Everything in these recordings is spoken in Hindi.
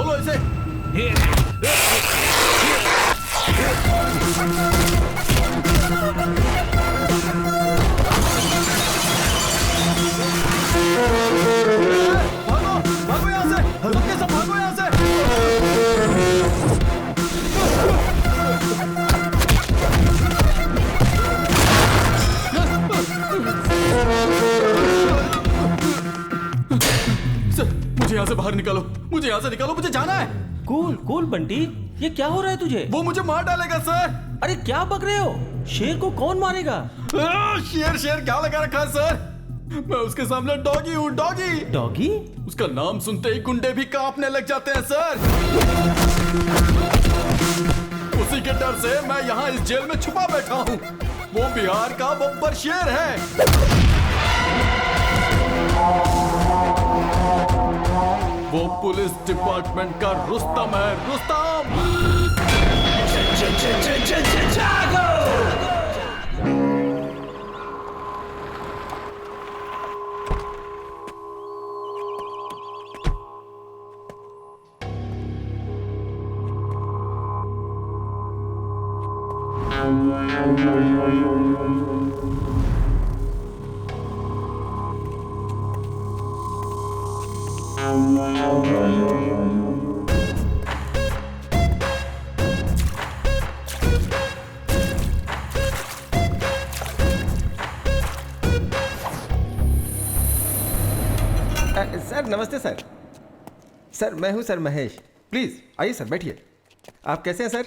खोलो इसे। भागो भागो यहाँ से, सबके सब भागो यहाँ से। सर मुझे यहाँ से बाहर निकालो, मुझे यहाँ से निकालो, मुझे जाना है। कूल कूल बंटी, ये क्या हो रहा है तुझे? वो मुझे मार डालेगा सर। अरे क्या बक रहे हो? शेर को कौन मारेगा? शेर शेर क्या लगा रखा है सर? मैं उसके सामने डॉगी हूँ, डॉगी। डॉगी? उसका नाम सुनते ही गुंडे भी कांपने लग जाते हैं सर। उसी के डर से मैं यहाँ इस जेल में छुपा बैठा हूँ। वो बिहार का बब्बर शेर है। वो पुलिस डिपार्टमेंट का रुस्तम है, रुस्तम। सर नमस्ते सर। सर मैं हूं सर महेश। प्लीज आइए सर, बैठिए। आप कैसे हैं सर?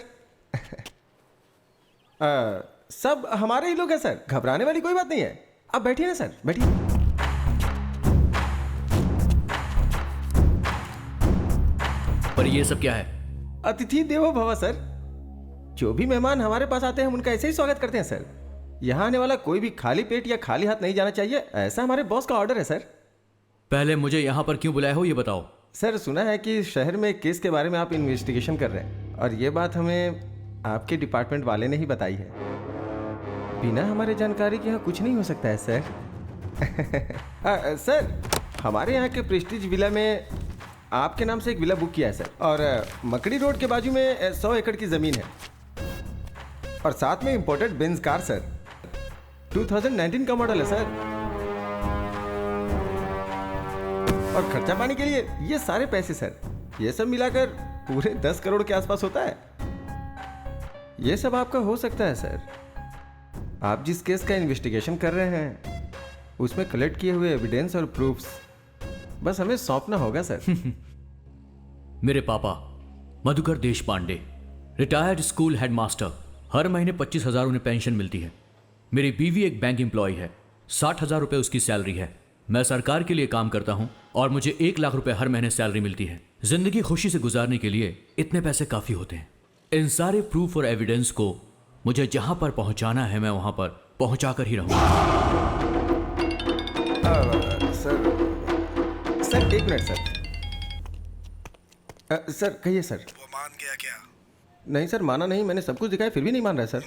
सब हमारे ही लोग हैं सर, घबराने वाली कोई बात नहीं है। आप बैठिए ना सर, बैठिए। पर ये सब क्या है? अतिथि देवो भव सर। जो भी मेहमान हमारे पास आते हैं हम उनका ऐसे ही स्वागत करते हैं सर। यहाँ आने वाला कोई भी खाली पेट या खाली हाथ नहीं जाना चाहिए, ऐसा हमारे बॉस का ऑर्डर है सर। पहले मुझे यहाँ पर क्यों बुलाया हो ये बताओ। सर सुना है कि शहर में एक केस के बारे में आप इन्वेस्टिगेशन कर रहे हैं, और ये बात हमें आपके डिपार्टमेंट वाले ने ही बताई है। बिना हमारे जानकारी के यहाँ कुछ नहीं हो सकता है सर। सर हमारे यहाँ के प्रेस्टीज विला में आपके नाम से एक विला बुक किया है सर, और मकड़ी रोड के बाजू में 100 एकड़ की ज़मीन है, और साथ में इंपोर्टेड बेंज कार सर। 2019 का मॉडल है सर। और खर्चा पानी के लिए ये सारे पैसे सर, ये सब मिलाकर पूरे 10 करोड़ के आसपास होता है। ये सब आपका हो सकता है सर। आप जिस केस का इन्वेस्टिगेशन कर रहे हैं उसमें कलेक्ट किए हुए एविडेंस और प्रूफ्स बस हमें सौंपना होगा सर। मेरे पापा मधुकर देश पांडे, रिटायर्ड स्कूल हेडमास्टर, हर महीने 25,000 उन्हें पेंशन मिलती है। मेरी बीवी एक बैंक एम्प्लॉय है, 60,000 रुपये उसकी सैलरी है। मैं सरकार के लिए काम करता हूं और मुझे 1 लाख रुपए हर महीने सैलरी मिलती है। जिंदगी खुशी से गुजारने के लिए इतने पैसे काफी होते हैं। इन सारे प्रूफ और एविडेंस को मुझे जहां पर पहुंचाना है मैं वहां पर पहुंचा कर ही रहूंगा। सर एक मिनट सर। सर कहिए सर। वो मान गया क्या? नहीं सर, माना नहीं, मैंने सब कुछ दिखाया फिर भी नहीं मान रहा है सर।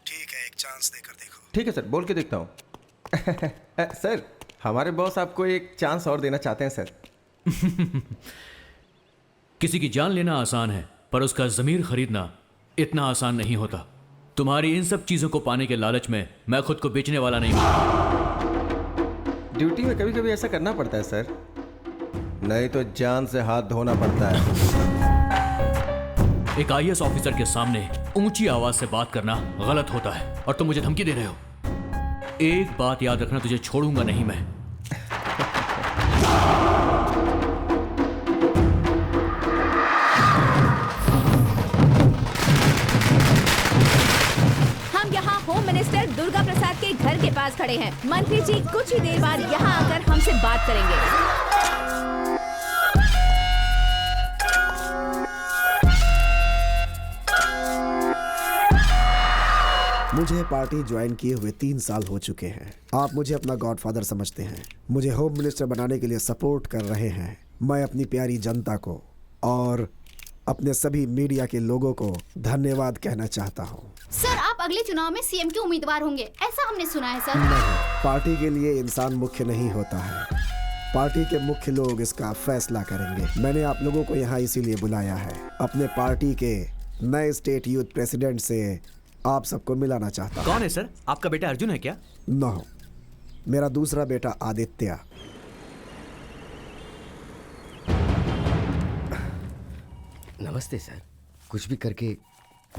ठीक है, एक चांस देकर देखो। ठीक है सर, बोल के देखता हूँ। सर हमारे बॉस आपको एक चांस और देना चाहते हैं सर। किसी की जान लेना आसान है पर उसका ज़मीर खरीदना इतना आसान नहीं होता। तुम्हारी इन सब चीज़ों को पाने के लालच में मैं खुद को बेचने वाला नहीं हूं। ड्यूटी में कभी कभी ऐसा करना पड़ता है सर, नहीं तो जान से हाथ धोना पड़ता है। एक IAS ऑफिसर के सामने ऊंची आवाज से बात करना गलत होता है और तुम मुझे धमकी दे रहे हो। एक बात याद रखना, तुझे छोड़ूंगा नहीं मैं। हम यहाँ होम मिनिस्टर दुर्गा प्रसाद के घर के पास खड़े हैं। मंत्री जी कुछ ही देर बाद यहाँ आकर हमसे बात करेंगे। मुझे पार्टी ज्वाइन किए हुए 3 साल हो चुके हैं। आप मुझे अपना गॉडफादर समझते हैं, मुझे होम मिनिस्टर बनाने के लिए सपोर्ट कर रहे हैं। मैं अपनी प्यारी जनता को और अपने सभी मीडिया के लोगों को धन्यवाद कहना चाहता हूँ। सर आप अगले चुनाव में सीएम के उम्मीदवार होंगे, ऐसा हमने सुना है सर। नहीं, पार्टी के लिए इंसान मुख्य नहीं होता है, पार्टी के मुख्य लोग इसका फैसला करेंगे। मैंने आप लोगों को यहाँ इसीलिए बुलाया है। अपने पार्टी के नए स्टेट यूथ प्रेसिडेंट से आप सबको मिलाना चाहता हूँ। कौन है सर? आपका बेटा अर्जुन है क्या? नो, मेरा दूसरा बेटा आदित्य। नमस्ते सर, कुछ भी करके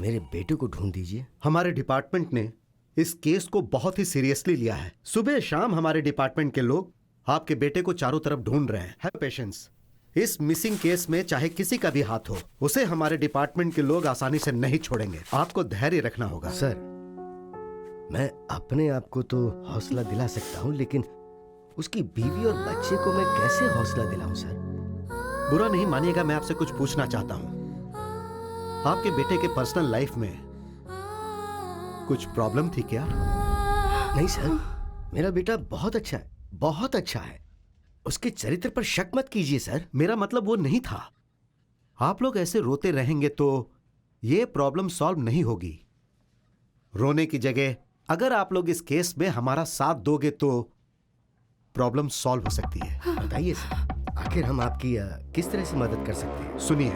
मेरे बेटे को ढूंढ दीजिए। हमारे डिपार्टमेंट ने इस केस को बहुत ही सीरियसली लिया है। सुबह शाम हमारे डिपार्टमेंट के लोग आपके बेटे को चारों तरफ ढूंढ रहे हैं। Have patience. इस मिसिंग केस में चाहे किसी का भी हाथ हो, उसे हमारे डिपार्टमेंट के लोग आसानी से नहीं छोड़ेंगे। आपको धैर्य रखना होगा। सर, मैं अपने आप को तो हौसला दिला सकता हूँ, लेकिन उसकी बीवी और बच्चे को मैं कैसे हौसला दिलाऊं सर? बुरा नहीं मानिएगा, मैं आपसे कुछ पूछना चाहता हूँ। आपके बेटे के पर्सनल लाइफ में कुछ प्रॉब्लम थी क्या? नहीं सर, मेरा बेटा बहुत अच्छा है, बहुत अच्छा है। उसके चरित्र पर शक मत कीजिए सर। मेरा मतलब वो नहीं था। आप लोग ऐसे रोते रहेंगे तो ये प्रॉब्लम सॉल्व नहीं होगी। रोने की जगह अगर आप लोग इस केस में हमारा साथ दोगे तो प्रॉब्लम सॉल्व हो सकती है। बताइए सर, आखिर हम आपकी किस तरह से मदद कर सकते हैं? सुनिए,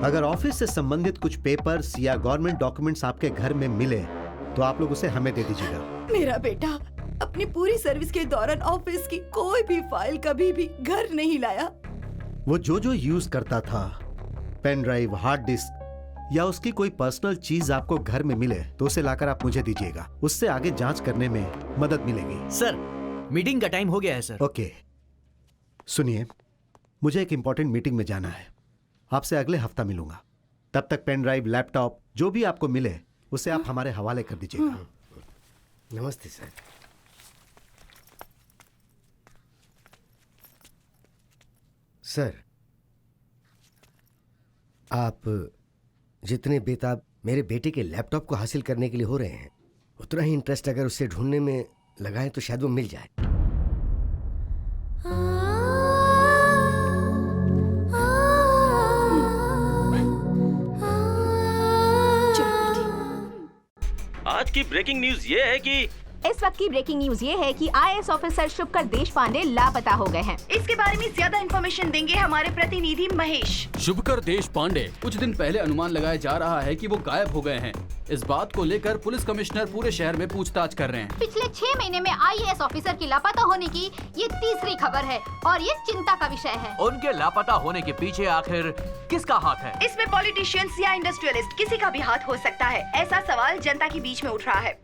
अगर ऑफिस से संबंधित कुछ पेपर्स या गवर्नमेंट डॉक्यूमेंट्स आपके घर में मिले तो आप लोग उसे हमें दे दीजिएगा। मेरा बेटा अपनी पूरी सर्विस के दौरान ऑफिस की कोई भी फाइल कभी भी घर नहीं लाया। वो जो यूज करता था, पेन ड्राइव, हार्ड डिस्क या उसकी कोई पर्सनल चीज आपको घर में मिले तो उसे लाकर आप मुझे दीजिएगा। उससे आगे जांच करने में मदद मिलेगी। सर, मीटिंग का टाइम हो गया है सर। ओके, सुनिए, मुझे एक इंपॉर्टेंट मीटिंग में जाना है। आपसे अगले हफ्ता मिलूंगा। तब तक पेन ड्राइव, लैपटॉप जो भी आपको मिले उसे आप हमारे हवाले कर दीजिएगा। नमस्ते सर। सर, आप जितने बेताब मेरे बेटे के लैपटॉप को हासिल करने के लिए हो रहे हैं, उतना ही इंटरेस्ट अगर उसे ढूंढने में लगाएं तो शायद वो मिल जाए। आज की ब्रेकिंग न्यूज ये है कि इस वक्त की ब्रेकिंग न्यूज ये है कि आईएएस ऑफिसर शुभकर देशपांडे लापता हो गए हैं। इसके बारे में ज्यादा इन्फॉर्मेशन देंगे हमारे प्रतिनिधि महेश। शुभकर देशपांडे कुछ दिन पहले अनुमान लगाया जा रहा है कि वो गायब हो गए हैं। इस बात को लेकर पुलिस कमिश्नर पूरे शहर में पूछताछ कर रहे हैं। पिछले 6 महीने में आईएएस ऑफिसर की लापता होने की ये तीसरी खबर है और ये चिंता का विषय है। उनके लापता होने के पीछे आखिर किसका हाथ है? इसमें पॉलिटिशियंस या इंडस्ट्रियलिस्ट किसी का भी हाथ हो सकता है। ऐसा सवाल जनता के बीच में उठ रहा है।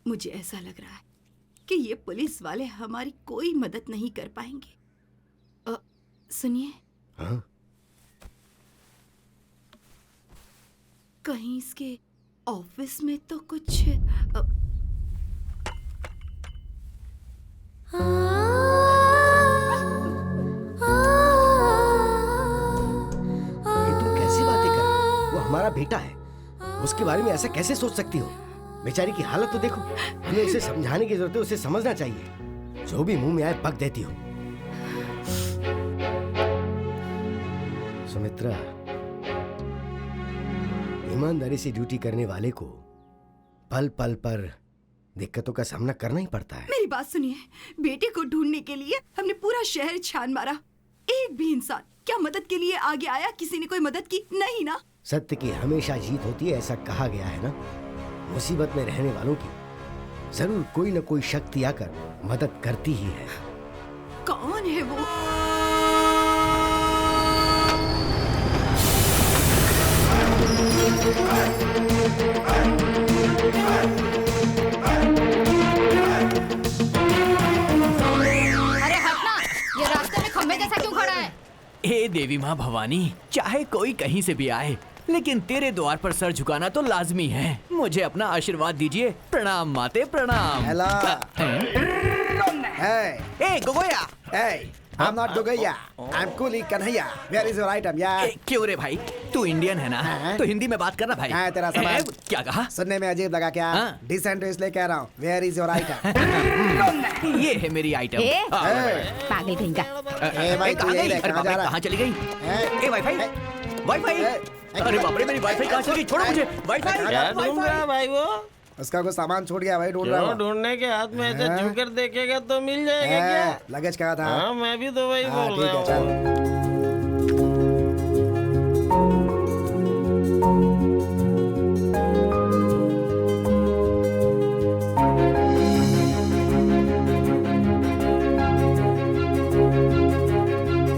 मुझे ऐसा लग रहा है कि ये पुलिस वाले हमारी कोई मदद नहीं कर पाएंगे। सुनिए, हाँ? कहीं इसके ऑफिस में तो कुछ ये तुम कैसी बातें कर रहे हो? वो हमारा बेटा है, उसके बारे में ऐसा कैसे सोच सकती हो? बेचारी की हालत तो देखो। हमें उसे समझाने की जरूरत है, उसे समझना चाहिए। जो भी मुंह में आए बक देती हो। सुमित्रा, ईमानदारी से ड्यूटी करने वाले को पल पल पर दिक्कतों का सामना करना ही पड़ता है। मेरी बात सुनिए, बेटे को ढूंढने के लिए हमने पूरा शहर छान मारा। एक भी इंसान क्या मदद के लिए आगे आया? किसी ने कोई मदद की? नहीं ना। सत्य की हमेशा जीत होती है, ऐसा कहा गया है ना। मुसीबत में रहने वालों की जरूर कोई न कोई शक्ति आकर मदद करती ही है। कौन है वो? अरे हटना, ये रास्ते में खंबे जैसा क्यों खड़ा है? हे देवी माँ भवानी, चाहे कोई कहीं से भी आए, लेकिन तेरे द्वार पर सर झुकाना तो लाजमी है। मुझे अपना आशीर्वाद दीजिए। प्रणाम माते, प्रणाम। हेलो। ए गोगोया। I'm not Gogaya. I'm Kuli Kanhaiya. Where is your item, यार? क्यों रे भाई, तू इंडियन है ना? तो हिंदी में बात करना भाई। हाँ, तेरा सवाल। क्या कहा? सुनने में अजीब लगा क्या? डिसेंट इसलिए कह रहा हूँ। Where is your item? ये है मेरी आइटम। पागल कहीं का। भाई, तू यही रह, कहाँ जा रहा? कहाँ चली गई? ए वाईफाई, वाईफाई। अरे बाप रे, मेरी वाईफाई कहाँ चली गई? छोड़ो मुझे। वाईफाई, क्या ढूंढ रहा है भाई वो? उसका कुछ सामान छूट गया भाई, ढूंढ रहा क्यों हूँ। ढूंढने के हाथ में ऐसे हाँ? छू कर देखेगा तो मिल जाएगा क्या? लगेज कहा था? हाँ मैं भी तो वही हाँ, बोल ठीक रहा है, हूँ। चल।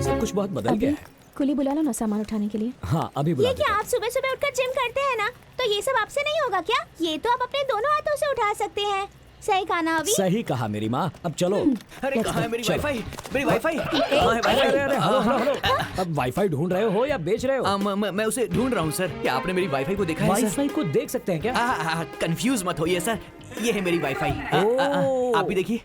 सब कुछ बहुत बदल गया है। कुली बुला लो ना सामान उठाने के लिए। हाँ अभी बुला ये देता क्या आप सुबह सुबह उठकर जिम करते हैं ना, तो ये सब आपसे नहीं होगा क्या? ये तो आप अपने दोनों हाथों से उठा सकते हैं। सही कहा ना अभी? सही कहा मेरी माँ। अब चलो। अरे कहाँ है मेरी चलो। वाईफाई? मेरी वाईफाई कहाँ है अरे अरे हेलो हेलो वाईफाई? हेलो। अब वाईफाई ढूंढ रहे हो या बेच रहे हो? मैं उसे ढूंढ रहा हूँ सर। क्या आपने मेरी वाईफाई को देखा है सर? वाईफाई को देख सकते हैं क्या? कंफ्यूज मत होइए सर, ये है मेरी वाईफाई। ओह। आप भी देखिए।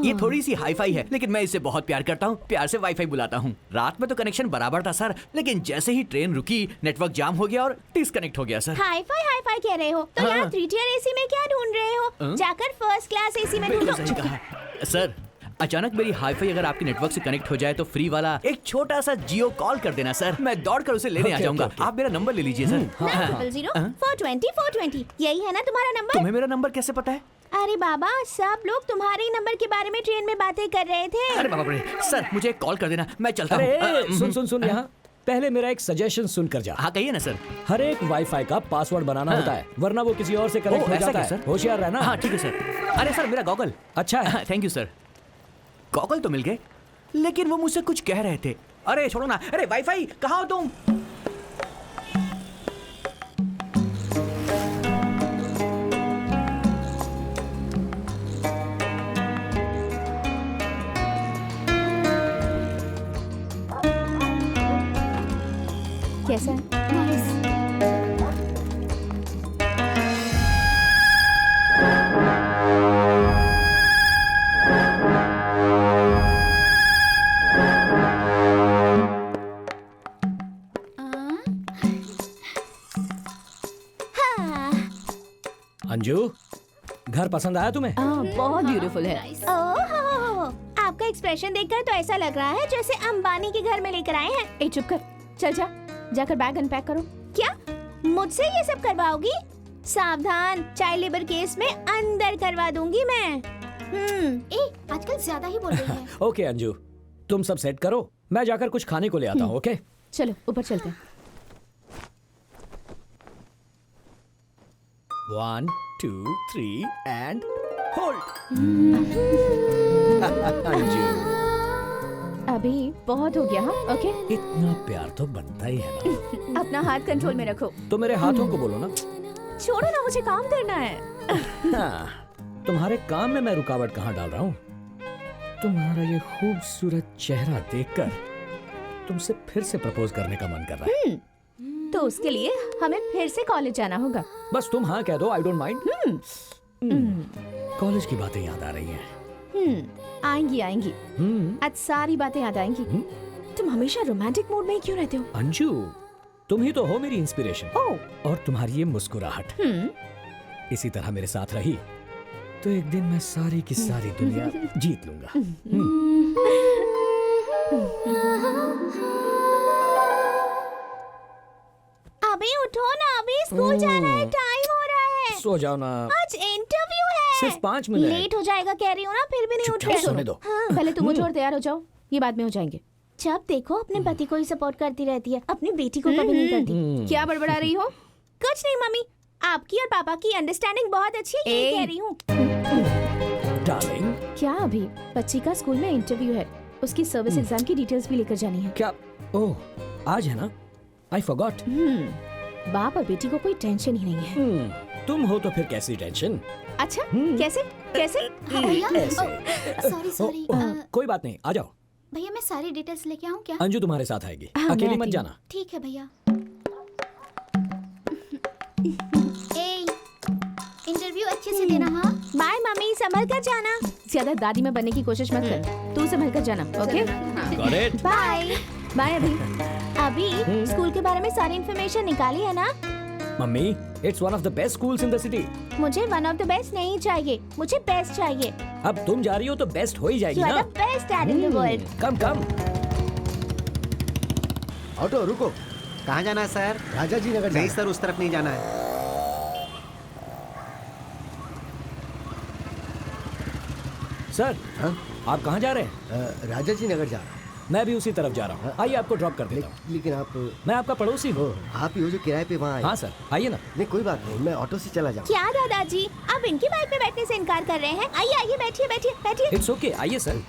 ये थोड़ी सी हाईफाई है, लेकिन मैं इसे बहुत प्यार करता हूँ, प्यार से वाईफाई बुलाता हूँ। रात में तो कनेक्शन बराबर था सर, लेकिन जैसे ही ट्रेन रुकी नेटवर्क जाम हो गया और डिस्कनेक्ट हो गया सर। हाई फाई कह रहे हो तो हाँ। यार 3 tier AC में क्या ढूंढ रहे हो? जाकर फर्स्ट क्लास AC में बिल्कुल ढूंढो। सही कहा सर। अचानक मेरी हाईफाई अगर आपके नेटवर्क से कनेक्ट हो जाए तो फ्री वाला एक छोटा सा जियो कॉल कर देना सर, मैं दौड़कर उसे लेने आ ओके, जाऊंगा। Okay, okay. आप मेरा नंबर ले लीजिए सर। 900-420 यही है ना तुम्हारा नंबर? तुम्हें मेरा नंबर कैसे पता है? अरे बाबा, सब लोग तुम्हारे ही नंबर के बारे में ट्रेन में बातें कर रहे थे। अरे बाबा रे, सर मुझे एक कॉल कर देना, मैं चलता अरे हूँ। सुन सुन सुन यहाँ पहले मेरा एक सजेशन सुन कर जा। हाँ कहिए ना सर। हर एक वाईफाई का पासवर्ड बनाना होता है, वरना वो किसी और से कनेक्ट हो ऐसा जाता क्या है। सर? होशियार रहना। हाँ ठीक है सर। अरे सर मेरा गॉगल। अच्छा है। Thank you sir. गॉगल तो मिल गए, लेकिन वो मुझसे कुछ कह रहे थे। अरे छोड़ो ना। अरे वाईफाई कहाँ हो तुम? कैसा है? अंजू, घर पसंद आया तुम्हें? बहुत ब्यूटीफुल है। ओह, आपका एक्सप्रेशन देखकर तो ऐसा लग रहा है जैसे अंबानी के घर में लेकर आए हैं। ए चुप कर, चल जा, जाकर बैग अनपैक करो। क्या मुझसे ये सब करवाओगी? सावधान, चाइल्ड लेबर केस में अंदर करवा दूंगी मैं। आजकल ज्यादा ही बोल रही है। ओके अंजू, तुम सब सेट करो, मैं जाकर कुछ खाने को ले आता हूँ। ओके चलो ऊपर चलते हैं। 1 2 3 एंड होल्ड। अंजू, अभी बहुत हो गया। हाँ ओके, इतना प्यार तो बनता ही है ना। अपना हाथ कंट्रोल में रखो। तो मेरे हाथों को बोलो ना। छोड़ो ना, मुझे काम करना है। हाँ, तुम्हारे काम में मैं रुकावट कहाँ डाल रहा हूँ? तुम्हारा ये खूबसूरत चेहरा देखकर तुमसे फिर से प्रपोज करने का मन कर रहा है। तो उसके लिए हमें फिर से कॉलेज जाना होगा। बस तुम हाँ कह दो, आई डोंट माइंड। कॉलेज की बातें याद आ रही हैं। आएंगी आएंगी, आज सारी बातें याद आएंगी। तुम हमेशा रोमांटिक मूड में ही क्यों रहते हो? अंजू, तुम ही तो हो मेरी इंस्पिरेशन। ओह। और तुम्हारी ये मुस्कुराहट इसी तरह मेरे साथ रही तो एक दिन मैं सारी की सारी दुनिया जीत लूंगा। अभी उठो ना, अभी स्कूल जाना है, टाइम हो रहा है। सो जाओ ना। आज इंटरव्यू है। सिर्फ 5 मिनट। लेट हो जाएगा कह रही हूँ ना, फिर भी नहीं उठ चुपचाप रहे। सोने दो। हाँ, पहले तुम उठो और तैयार हो जाओ, ये बाद में हो जाएंगे। जब देखो अपने पति को ही सपोर्ट करती रहती है, अपनी बेटी को कभी नहीं करती। क्या बड़बड़ा रही हो? कुछ नहीं मम्मी, आपकी और पापा की अंडरस्टैंडिंग बहुत अच्छी है, ये कह रही हूँ। डार्लिंग, क्या अभी बच्ची का स्कूल में इंटरव्यू है, उसकी सर्विस एग्जाम की डिटेल्स भी लेकर जानी है। क्या? ओह, आज है ना? I forgot. बाप और बेटी को कोई टेंशन ही नहीं है। तुम हो तो फिर कैसी टेंशन? अच्छा कैसे कैसे? सॉरी कोई बात नहीं, आ जाओ। भैया मैं सारी डिटेल्स लेके आऊँ क्या? अंजू तुम्हारे साथ आएगी, हाँ, अकेली मैं मत आती जाना। ठीक है भैया। इंटरव्यू अच्छे से देना। हाँ बाय मम्मी, संभल कर जाना। ज्यादा दादी में बनने की कोशिश मत कर, तू संभल कर जाना। Okay Got it? Bye bye. अभी स्कूल के बारे में सारी इन्फॉर्मेशन निकाली है ना? Mummy, it's one of the best schools in the city. मुझे वन ऑफ द बेस्ट नहीं चाहिए, मुझे बेस्ट चाहिए। अब तुम जा रही हो तो बेस्ट हो ही जाएगी यू ना। Are the best dad in the world. Come come. Auto रुको। कहाँ जाना है सर? राजा जी नगर नहीं जाना। सर, उस तरफ नहीं जाना है। सर हाँ? आप कहाँ जा रहे हैं? राजा जी नगर जा रहा हूँ। मैं भी उसी तरफ जा रहा हूँ। आइए आपको ड्रॉप कर देता हूँ। लेकिन आप मैं आपका पड़ोसी हूँ। आप ही हो जो किराए पे वहाँ आए। हाँ सर, आइए ना। नहीं कोई बात नहीं, मैं ऑटो से चला जाऊँ। क्या दादाजी, आप इनकी बाइक पे बैठने से इनकार कर रहे हैं? आइए आइए, बैठिए बैठिए बैठिए। इट्स ओके, आइए सर।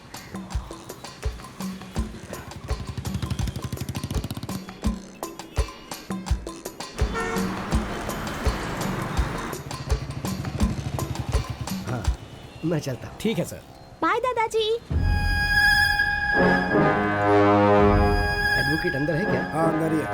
हाँ मैं चलता हूँ। ठीक है सर। बाय दादाजी। एडवोकेट अंदर है क्या? हाँ अंदर ही है।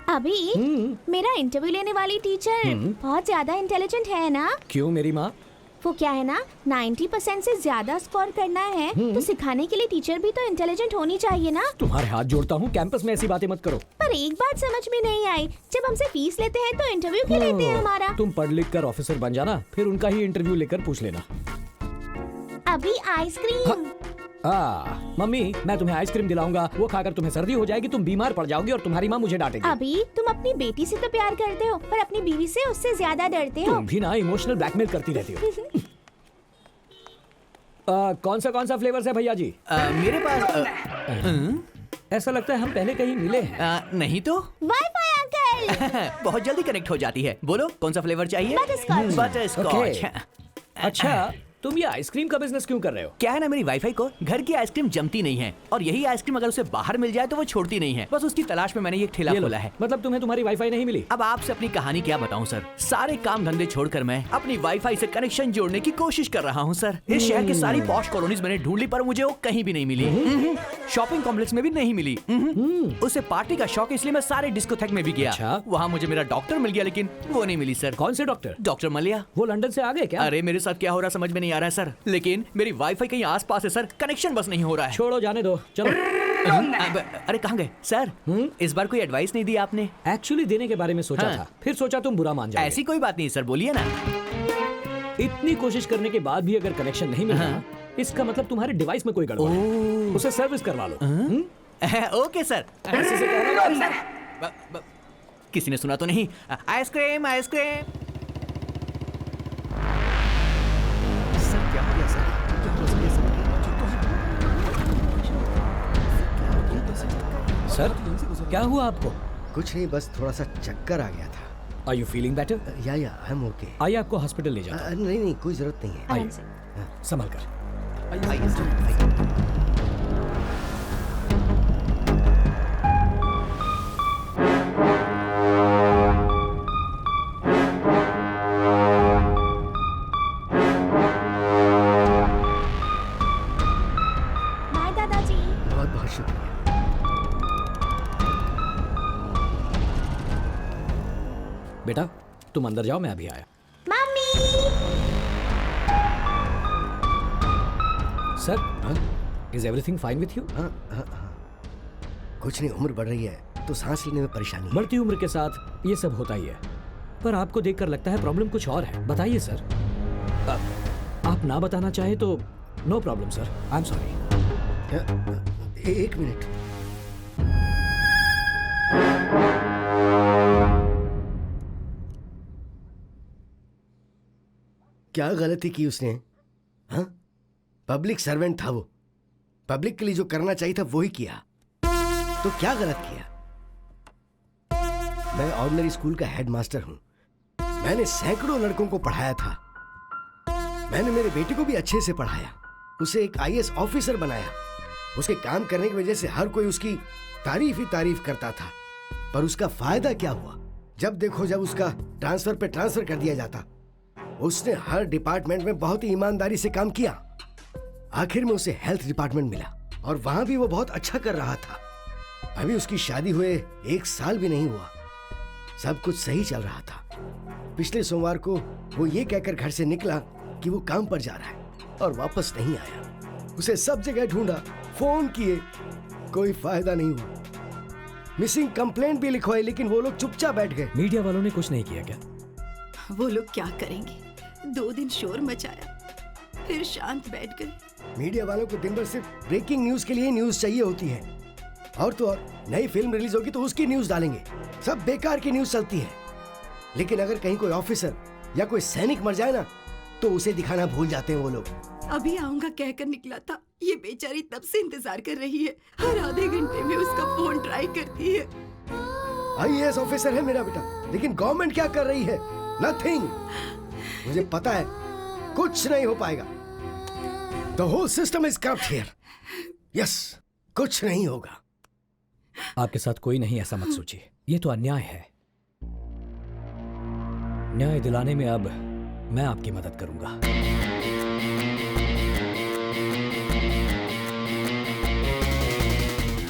अभी मेरा इंटरव्यू लेने वाली टीचर बहुत ज्यादा इंटेलिजेंट है ना? क्यों मेरी माँ? वो क्या है ना, 90% से ज्यादा स्कोर करना है तो सिखाने के लिए टीचर भी तो इंटेलिजेंट होनी चाहिए ना। तुम्हारे हाथ जोड़ता हूँ, कैंपस में ऐसी बातें मत करो। पर एक बात समझ में नहीं आई, जब हमसे फीस लेते हैं तो इंटरव्यू क्यों लेते हैं हमारा? तुम पढ़ लिख कर ऑफिसर बन जाना, फिर उनका ही इंटरव्यू लेकर पूछ लेना। अभी आइसक्रीम। मम्मी मैं तुम्हें आइसक्रीम दिलाऊंगा, वो खाकर तुम्हें सर्दी हो जाएगी, तुम बीमार पड़ जाओगी और तुम्हारी माँ मुझे डांटेगी। अभी तुम अपनी बेटी से तो प्यार करते हो पर अपनी बीवी से उससे ज्यादा डरते हो। तुम भी ना इमोशनल ब्लैकमेल करती रहती हो। कौन सा फ्लेवर्स है भैया जी? मेरे पास ऐसा लगता है हम पहले कहीं मिले हैं। नहीं तो वाईफाई अंकल। बहुत जल्दी कनेक्ट हो जाती है। बोलो कौन सा फ्लेवर चाहिए? बटरस्कॉच। बटरस्कॉच। अच्छा तुम ये आइसक्रीम का बिजनेस क्यों कर रहे हो? क्या है ना, मेरी वाईफाई को घर की आइसक्रीम जमती नहीं है और यही आइसक्रीम अगर उसे बाहर मिल जाए तो वो छोड़ती नहीं है। बस उसकी तलाश में मैंने ये ठेला खोला है। मतलब तुम्हें तुम्हारी वाईफाई नहीं मिली? अब आपसे अपनी कहानी क्या बताऊं सर, सारे काम धंधे छोड़कर मैं अपनी वाईफाई से कनेक्शन जोड़ने की कोशिश कर रहा हूं सर। इस शहर की सारी पॉश कॉलोनीज मैंने ढूंढ ली पर मुझे वो कहीं भी नहीं मिली। शॉपिंग कॉम्प्लेक्स में भी नहीं मिली। उसे पार्टी का शौक इसलिए मैं सारे डिस्कोथेक में भी गया। अच्छा? वहाँ मुझे मेरा डॉक्टर मिल गया लेकिन वो नहीं मिली सर। कौन से डॉक्टर? डॉक्टर मलिया। वो लंदन से आ गए क्या? अरे मेरे साथ क्या हो रहा है समझ में नहीं आ रहा है सर, लेकिन मेरी वाईफाई कहीं आसपास है सर, कनेक्शन बस नहीं हो रहा है। छोड़ो जाने दो, चलो। अरे कहाँ गए सर? इस बार कोई एडवाइस नहीं दी आपने? एक्चुअली देने के बारे में सोचा था, फिर सोचा तुम बुरा मान जाओगे। ऐसी कोई बात नहीं सर, बोलिए ना। इतनी कोशिश करने के बाद भी अगर कनेक्शन नहीं मिला इसका मतलब तुम्हारे डिवाइस में कोई गड़बड़ है। उसे सर्विस करवा लो। Okay sir. किसी ने सुना तो नहीं? Ice cream ice cream. सर क्या हो गया सर? क्या हो गया सर? क्या हुआ आपको? कुछ नहीं, बस थोड़ा सा चक्कर आ गया था। Are you feeling better? या आई एम ओके। आइए आपको हॉस्पिटल ले जाता हूं। नहीं कोई जरूरत नहीं है। आराम से। संभल कर। आइए सर। बाय दादाजी। बहुत बहुत शुक्रिया। बेटा तुम अंदर जाओ, मैं अभी आया। Mummy. Sir is everything fine with you? हाँ। कुछ नहीं, उम्र बढ़ रही है तो सांस लेने में परेशानी है। बढ़ती उम्र के साथ ये सब होता ही है, पर आपको देखकर लगता है प्रॉब्लम कुछ और है। बताइए सर। आप ना बताना चाहे तो no problem sir, I am sorry. एक मिनट। क्या गलती की उसने? हाँ, पब्लिक सर्वेंट था वो, पब्लिक के लिए जो करना चाहिए था वो ही किया, तो क्या गलत किया? मैं ऑर्डिनरी स्कूल का हेडमास्टर हूं, मैंने सैकड़ों लड़कों को पढ़ाया था, मैंने मेरे बेटे को भी अच्छे से पढ़ाया, उसे एक आईएएस ऑफिसर बनाया। उसके काम करने की वजह से हर कोई उसकी तारीफ ही तारीफ करता था, पर उसका फायदा क्या हुआ? जब देखो जब उसका ट्रांसफर पे ट्रांसफर कर दिया जाता। उसने हर डिपार्टमेंट में बहुत ही ईमानदारी से काम किया, आखिर में उसे हेल्थ डिपार्टमेंट मिला और वहां भी वो बहुत अच्छा कर रहा था। अभी उसकी शादी हुए 1 साल भी नहीं हुआ, सब कुछ सही चल रहा था। पिछले सोमवार को वो ये कहकर घर से निकला कि वो काम पर जा रहा है और वापस नहीं आया। उसे सब जगह ढूंढा, फोन किए, कोई फायदा नहीं हुआ। मिसिंग कंप्लेंट भी लिखवाई लेकिन वो लोग चुपचाप बैठ गए। मीडिया वालों ने कुछ नहीं किया क्या? वो लोग क्या करेंगे? 2 दिन शोर मचाया, फिर शांत बैठ गए। मीडिया वालों को दिन भर सिर्फ ब्रेकिंग न्यूज के लिए न्यूज चाहिए होती है। और तो और नई फिल्म रिलीज होगी तो उसकी न्यूज डालेंगे। सब बेकार की न्यूज चलती है। लेकिन अगर कहीं कोई ऑफिसर या कोई सैनिक मर जाए ना, तो उसे दिखाना भूल जाते हैं वो लोग। अभी आऊंगा कहकर निकला था, ये बेचारी तब से इंतजार कर रही है। हर आधे घंटे में उसका फोन ट्राई करती है। आईएएस ऑफिसर है मेरा बेटा, लेकिन गवर्नमेंट क्या कर रही है? नथिंग। मुझे पता है कुछ नहीं हो पाएगा। The whole system is corrupt here. Yes, कुछ नहीं होगा। आपके साथ कोई नहीं ऐसा मत सोचिए, ये तो अन्याय है। न्याय दिलाने में अब मैं आपकी मदद करूंगा।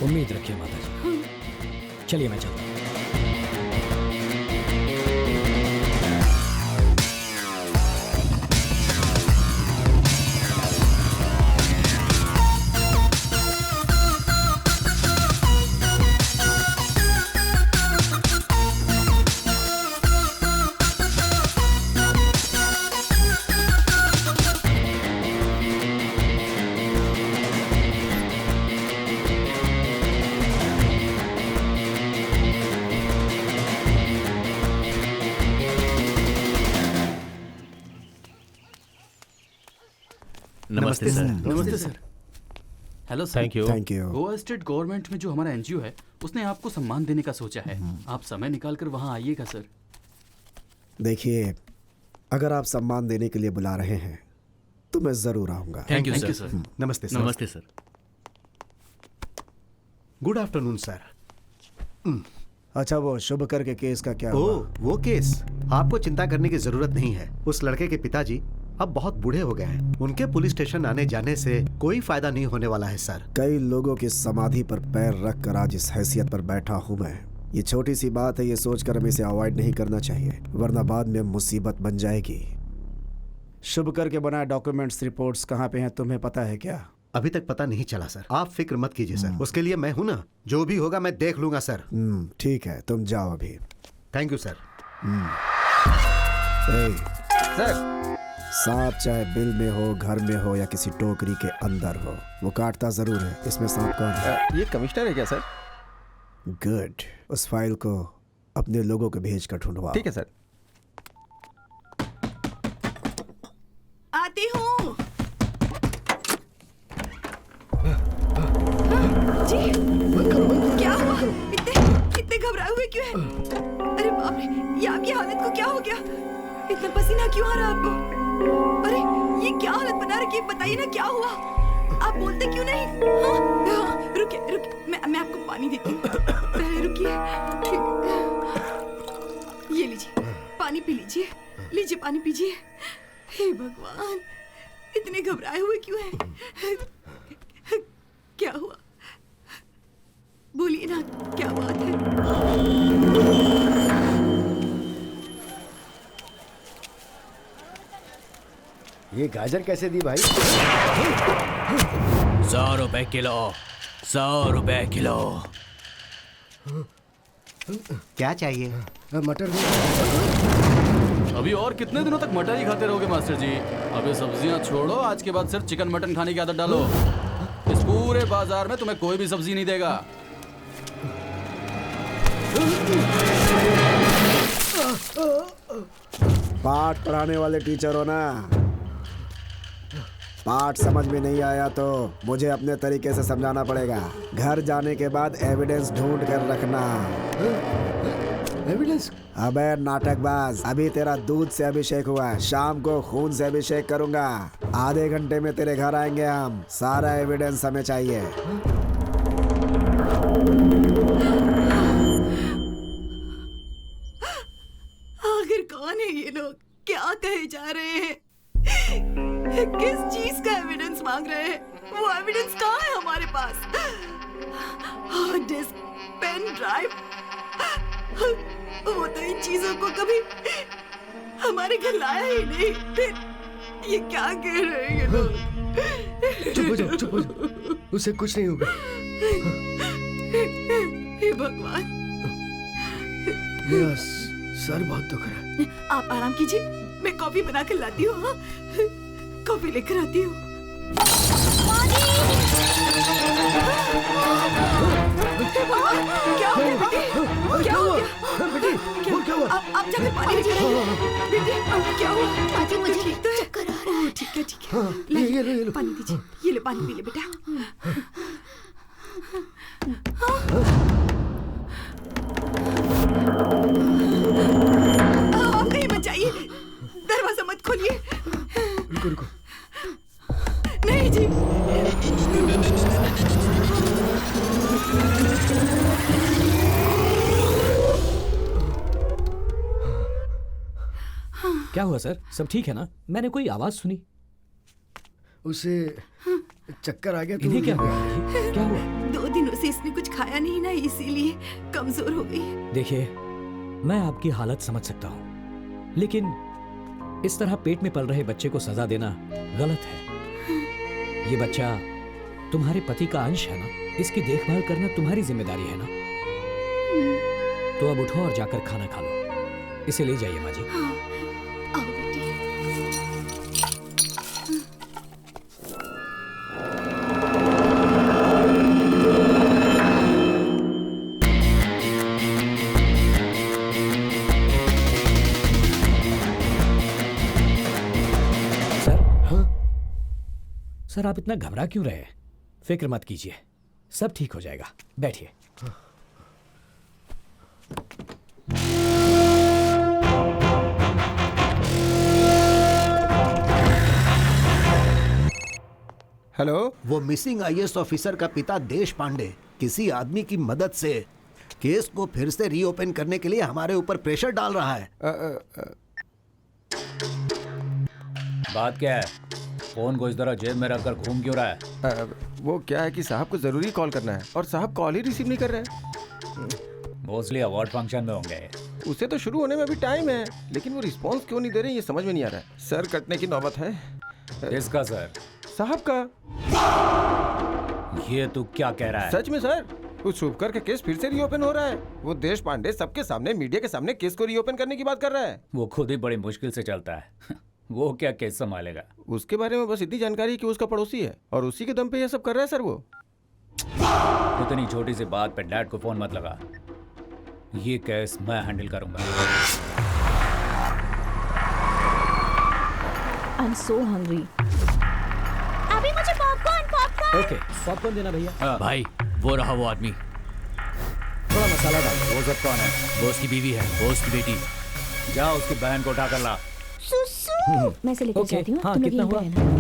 उम्मीद रखिए माता जी। चलिए मैं चलता हूं। नमस्ते सर। नमस्ते sir. Hello sir. Thank you. Thank you. Goa state government में जो हमारा एनजीओ है, उसने आपको सम्मान देने का सोचा है। आप समय निकाल कर वहाँ आइएगा सर। देखिए, अगर आप सम्मान देने के लिए बुला रहे हैं तो मैं जरूर आऊंगा। Thank you Thank you, sir. sir. नमस्ते सर। नमस्ते सर। Good afternoon sir. अच्छा, वो शुभकर के केस का क्या हुआ? वो केस आपको चिंता करने की जरूरत नहीं है। उस लड़के के पिताजी अब बहुत बूढ़े हो गए हैं। उनके पुलिस स्टेशन आने जाने से कोई फायदा नहीं होने वाला है सर। कई लोगों की समाधि पर पैर रख कर आज इस हैसियत पर बैठा हूँ मैं। ये छोटी सी बात है, ये सोचकर हमें इसे अवॉइड नहीं करना चाहिए, वरना बाद में मुसीबत बन जाएगी। शुभकर के बनाए डॉक्यूमेंट्स रिपोर्ट्स कहाँ पे हैं, तुम्हें पता है क्या? अभी तक पता नहीं चला सर। आप फिक्र मत कीजिए सर, उसके लिए मैं हूं ना। जो भी होगा मैं देख लूंगा सर। ठीक है, तुम जाओ अभी। Thank you sir. सर, सांप चाहे बिल में हो, घर में हो या किसी टोकरी के अंदर हो, वो काटता जरूर है। इसमें सांप कौन है? ये कमिश्नर है क्या सर? गुड, उस फाइल को अपने लोगों को भेज कर ढूंढवाओ। ठीक है सर। आती हूँ जी। क्या हुआ? इतने घबराए हुए क्यों हैं? अरे बाप रे, ये आपकी हालत को क्या हो गया? इतना पसीना क्यों आ रहा है आपको? अरे ये क्या हालत बना रखी है? बताइए ना क्या हुआ? आप बोलते क्यों नहीं? हाँ, रुकिए, मैं आपको पानी देती हूँ। पहले रुकिए। ये लीजिए, पानी पी लीजिए। लीजिए, पानी पीजिए। हे भगवान, इतने घबराए हुए क्यों हैं? क्या हुआ? बोलिए ना, क्या बात है? ये गाजर कैसे दी भाई? 100 रुपए किलो। 100 रुपए किलो। क्या चाहिए? मटर। अभी और कितने दिनों तक मटर ही खाते रहोगे मास्टर जी? अबे सब्जियां छोड़ो, आज के बाद सिर्फ चिकन मटन खाने की आदत डालो। इस पूरे बाजार में तुम्हें कोई भी सब्जी नहीं देगा। पाठ पढ़ाने वाले टीचर हो ना? पाठ समझ में नहीं आया तो मुझे अपने तरीके से समझाना पड़ेगा। घर जाने के बाद एविडेंस ढूंढ कर रखना। एविडेंस? अबे नाटकबाज, अभी तेरा दूध से अभिषेक हुआ है, शाम को खून से अभिषेक करूंगा। आधे घंटे में तेरे घर आएंगे हम। सारा एविडेंस हमें चाहिए। आखिर कौन है ये लोग? क्या कहे जा रहे हैं? किस चीज का एविडेंस मांग रहे हैं? वो एविडेंस कहाँ है हमारे पास? हार्ड डिस्क, पेन ड्राइव, वो तो इन चीजों को कभी हमारे घर लाया ही नहीं। फिर ये क्या कह रहे हैं ये लोग? चुप हो जाओ, चुप हो जाओ। उसे कुछ नहीं होगा। हे भगवान, मेरा सर बहुत दुख रहा है। आप आराम कीजिए, मैं कॉफी बना कर लाती हूँ। हाँ? कॉफी लेकर आती हूँ। क्या हो गया बेटी? क्या हो गया बेटी? क्या हुआ? आप जाकर पानी लेकर आइए। बेटी क्या हुआ? माजी मुझे ठीक तो है? चक्कर आ रहा है। ठीक है ठीक है। ले लो पानी दीजिए। ये ले पानी पी ले बेटा। आप कहीं मत जाइए। दरवाजा मत खोलिए। रुको रुको। नहीं जी। क्या हुआ सर? सब ठीक है ना? मैंने कोई आवाज सुनी। उसे चक्कर आ गया। इन्हें क्या हुआ? क्या हुआ? 2 दिनों से इसने कुछ खाया नहीं ना, इसीलिए कमजोर हो गई। देखिए, मैं आपकी हालत समझ सकता हूँ, लेकिन इस तरह पेट में पल रहे बच्चे को सजा देना गलत है। ये बच्चा तुम्हारे पति का अंश है ना, इसकी देखभाल करना तुम्हारी जिम्मेदारी है ना। तो अब उठो और जाकर खाना खा लो। इसे ले जाइए माँ जी। हाँ, आओ बेटी। सर, आप इतना घबरा क्यों रहे हैं? फिक्र मत कीजिए, सब ठीक हो जाएगा। बैठिए। हेलो। वो मिसिंग आईएएस ऑफिसर का पिता देश पांडे किसी आदमी की मदद से केस को फिर से रीओपन करने के लिए हमारे ऊपर प्रेशर डाल रहा है। बात क्या है? फोन को इस तरह जेब में रखकर घूम क्यों रहा है? वो क्या है कि साहब को जरूरी कॉल करना है और साहब कॉल ही रिसीव नहीं कर रहे हैं। मोस्टली अवार्ड फंक्शन में होंगे। उसे तो शुरू होने में अभी टाइम है, लेकिन वो रिस्पांस क्यों नहीं दे रहे ये समझ में नहीं आ रहा है। सर कटने की नौबत है। किसका सर? साहब का। ये तू क्या कह रहा है? सच में सर, उस शुभकर का केस फिर से रीओपन हो रहा है। वो देश पांडे सबके सामने, मीडिया के सामने केस को रीओपन करने की बात कर रहा है। वो खुद ही बड़ी मुश्किल से चलता है। वो क्या केस संभालेगा? उसके बारे में बस इतनी जानकारी है कि उसका पड़ोसी है और उसी के दम पे ये सब कर रहा है सर। वो इतनी छोटी सी बात पे डैड को फोन मत लगा। ये केस मैं हैंडल करूंगा। I'm so hungry. अभी मुझे पॉपकॉर्न। ओके, पॉपकॉर्न देना भैया। भाई, वो रहा वो आदमी। थोड़ा मसाला डाल। वो सब कौन है? वो उसकी बीवी है, वो उसकी बेटी। जा उसकी बहन को उठा कर ला। सुसु। मैं से लेकर जाती हूँ। हाँ, तुम लोग कितना यहीं पे हुआ?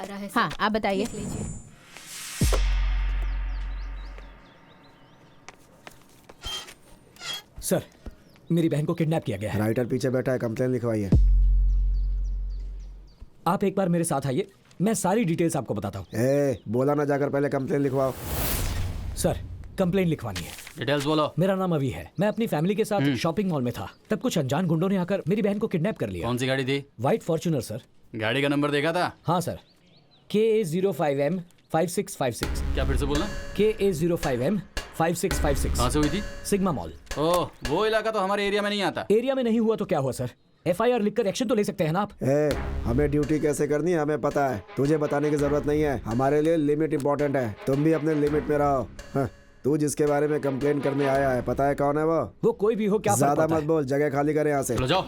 रहना। हाँ, आप बताइए। सर, मेरी बहन को किडनैप किया गया है। राइटर पीछे बैठा है, कंप्लेन लिखवाइए। आप एक बार मेरे साथ आइए, मैं सारी डिटेल्स आपको बताता हूँ। बोला ना, जाकर पहले कंप्लेन लिखवाओ। सर, कंप्लेन लिखवानी है। डिटेल्स बोलो। मेरा नाम अभी है। मैं अपनी फैमिली के साथ शॉपिंग मॉल में था, तब कुछ अनजान गुंडों ने आकर मेरी बहन को किडनैप कर लिया। कौन सी गाड़ी थी? White Fortuner sir. गाड़ी का नंबर देखा था? हाँ सर, KA05M5656। क्या फिर से बोलना? KA05M5656। कहाँ से हुई थी? Sigma mall. ओह, वो इलाका तो हमारे एरिया में नहीं आता। एरिया में नहीं हुआ तो क्या हुआ सर? FIR लिखकर एक्शन तो ले सकते हैं ना आप। हमें ड्यूटी कैसे करनी है हमें पता है, तुझे बताने की जरूरत नहीं है। हमारे लिए लिमिट इम्पोर्टेंट है, तुम भी अपने लिमिट में रहो। हाँ, तू जिसके बारे में कंप्लेन करने आया है, पता है कौन है वो? वो कोई भी हो, क्या ज्यादा मत बोल, जगह खाली करे यहाँ से। चलो जाओ।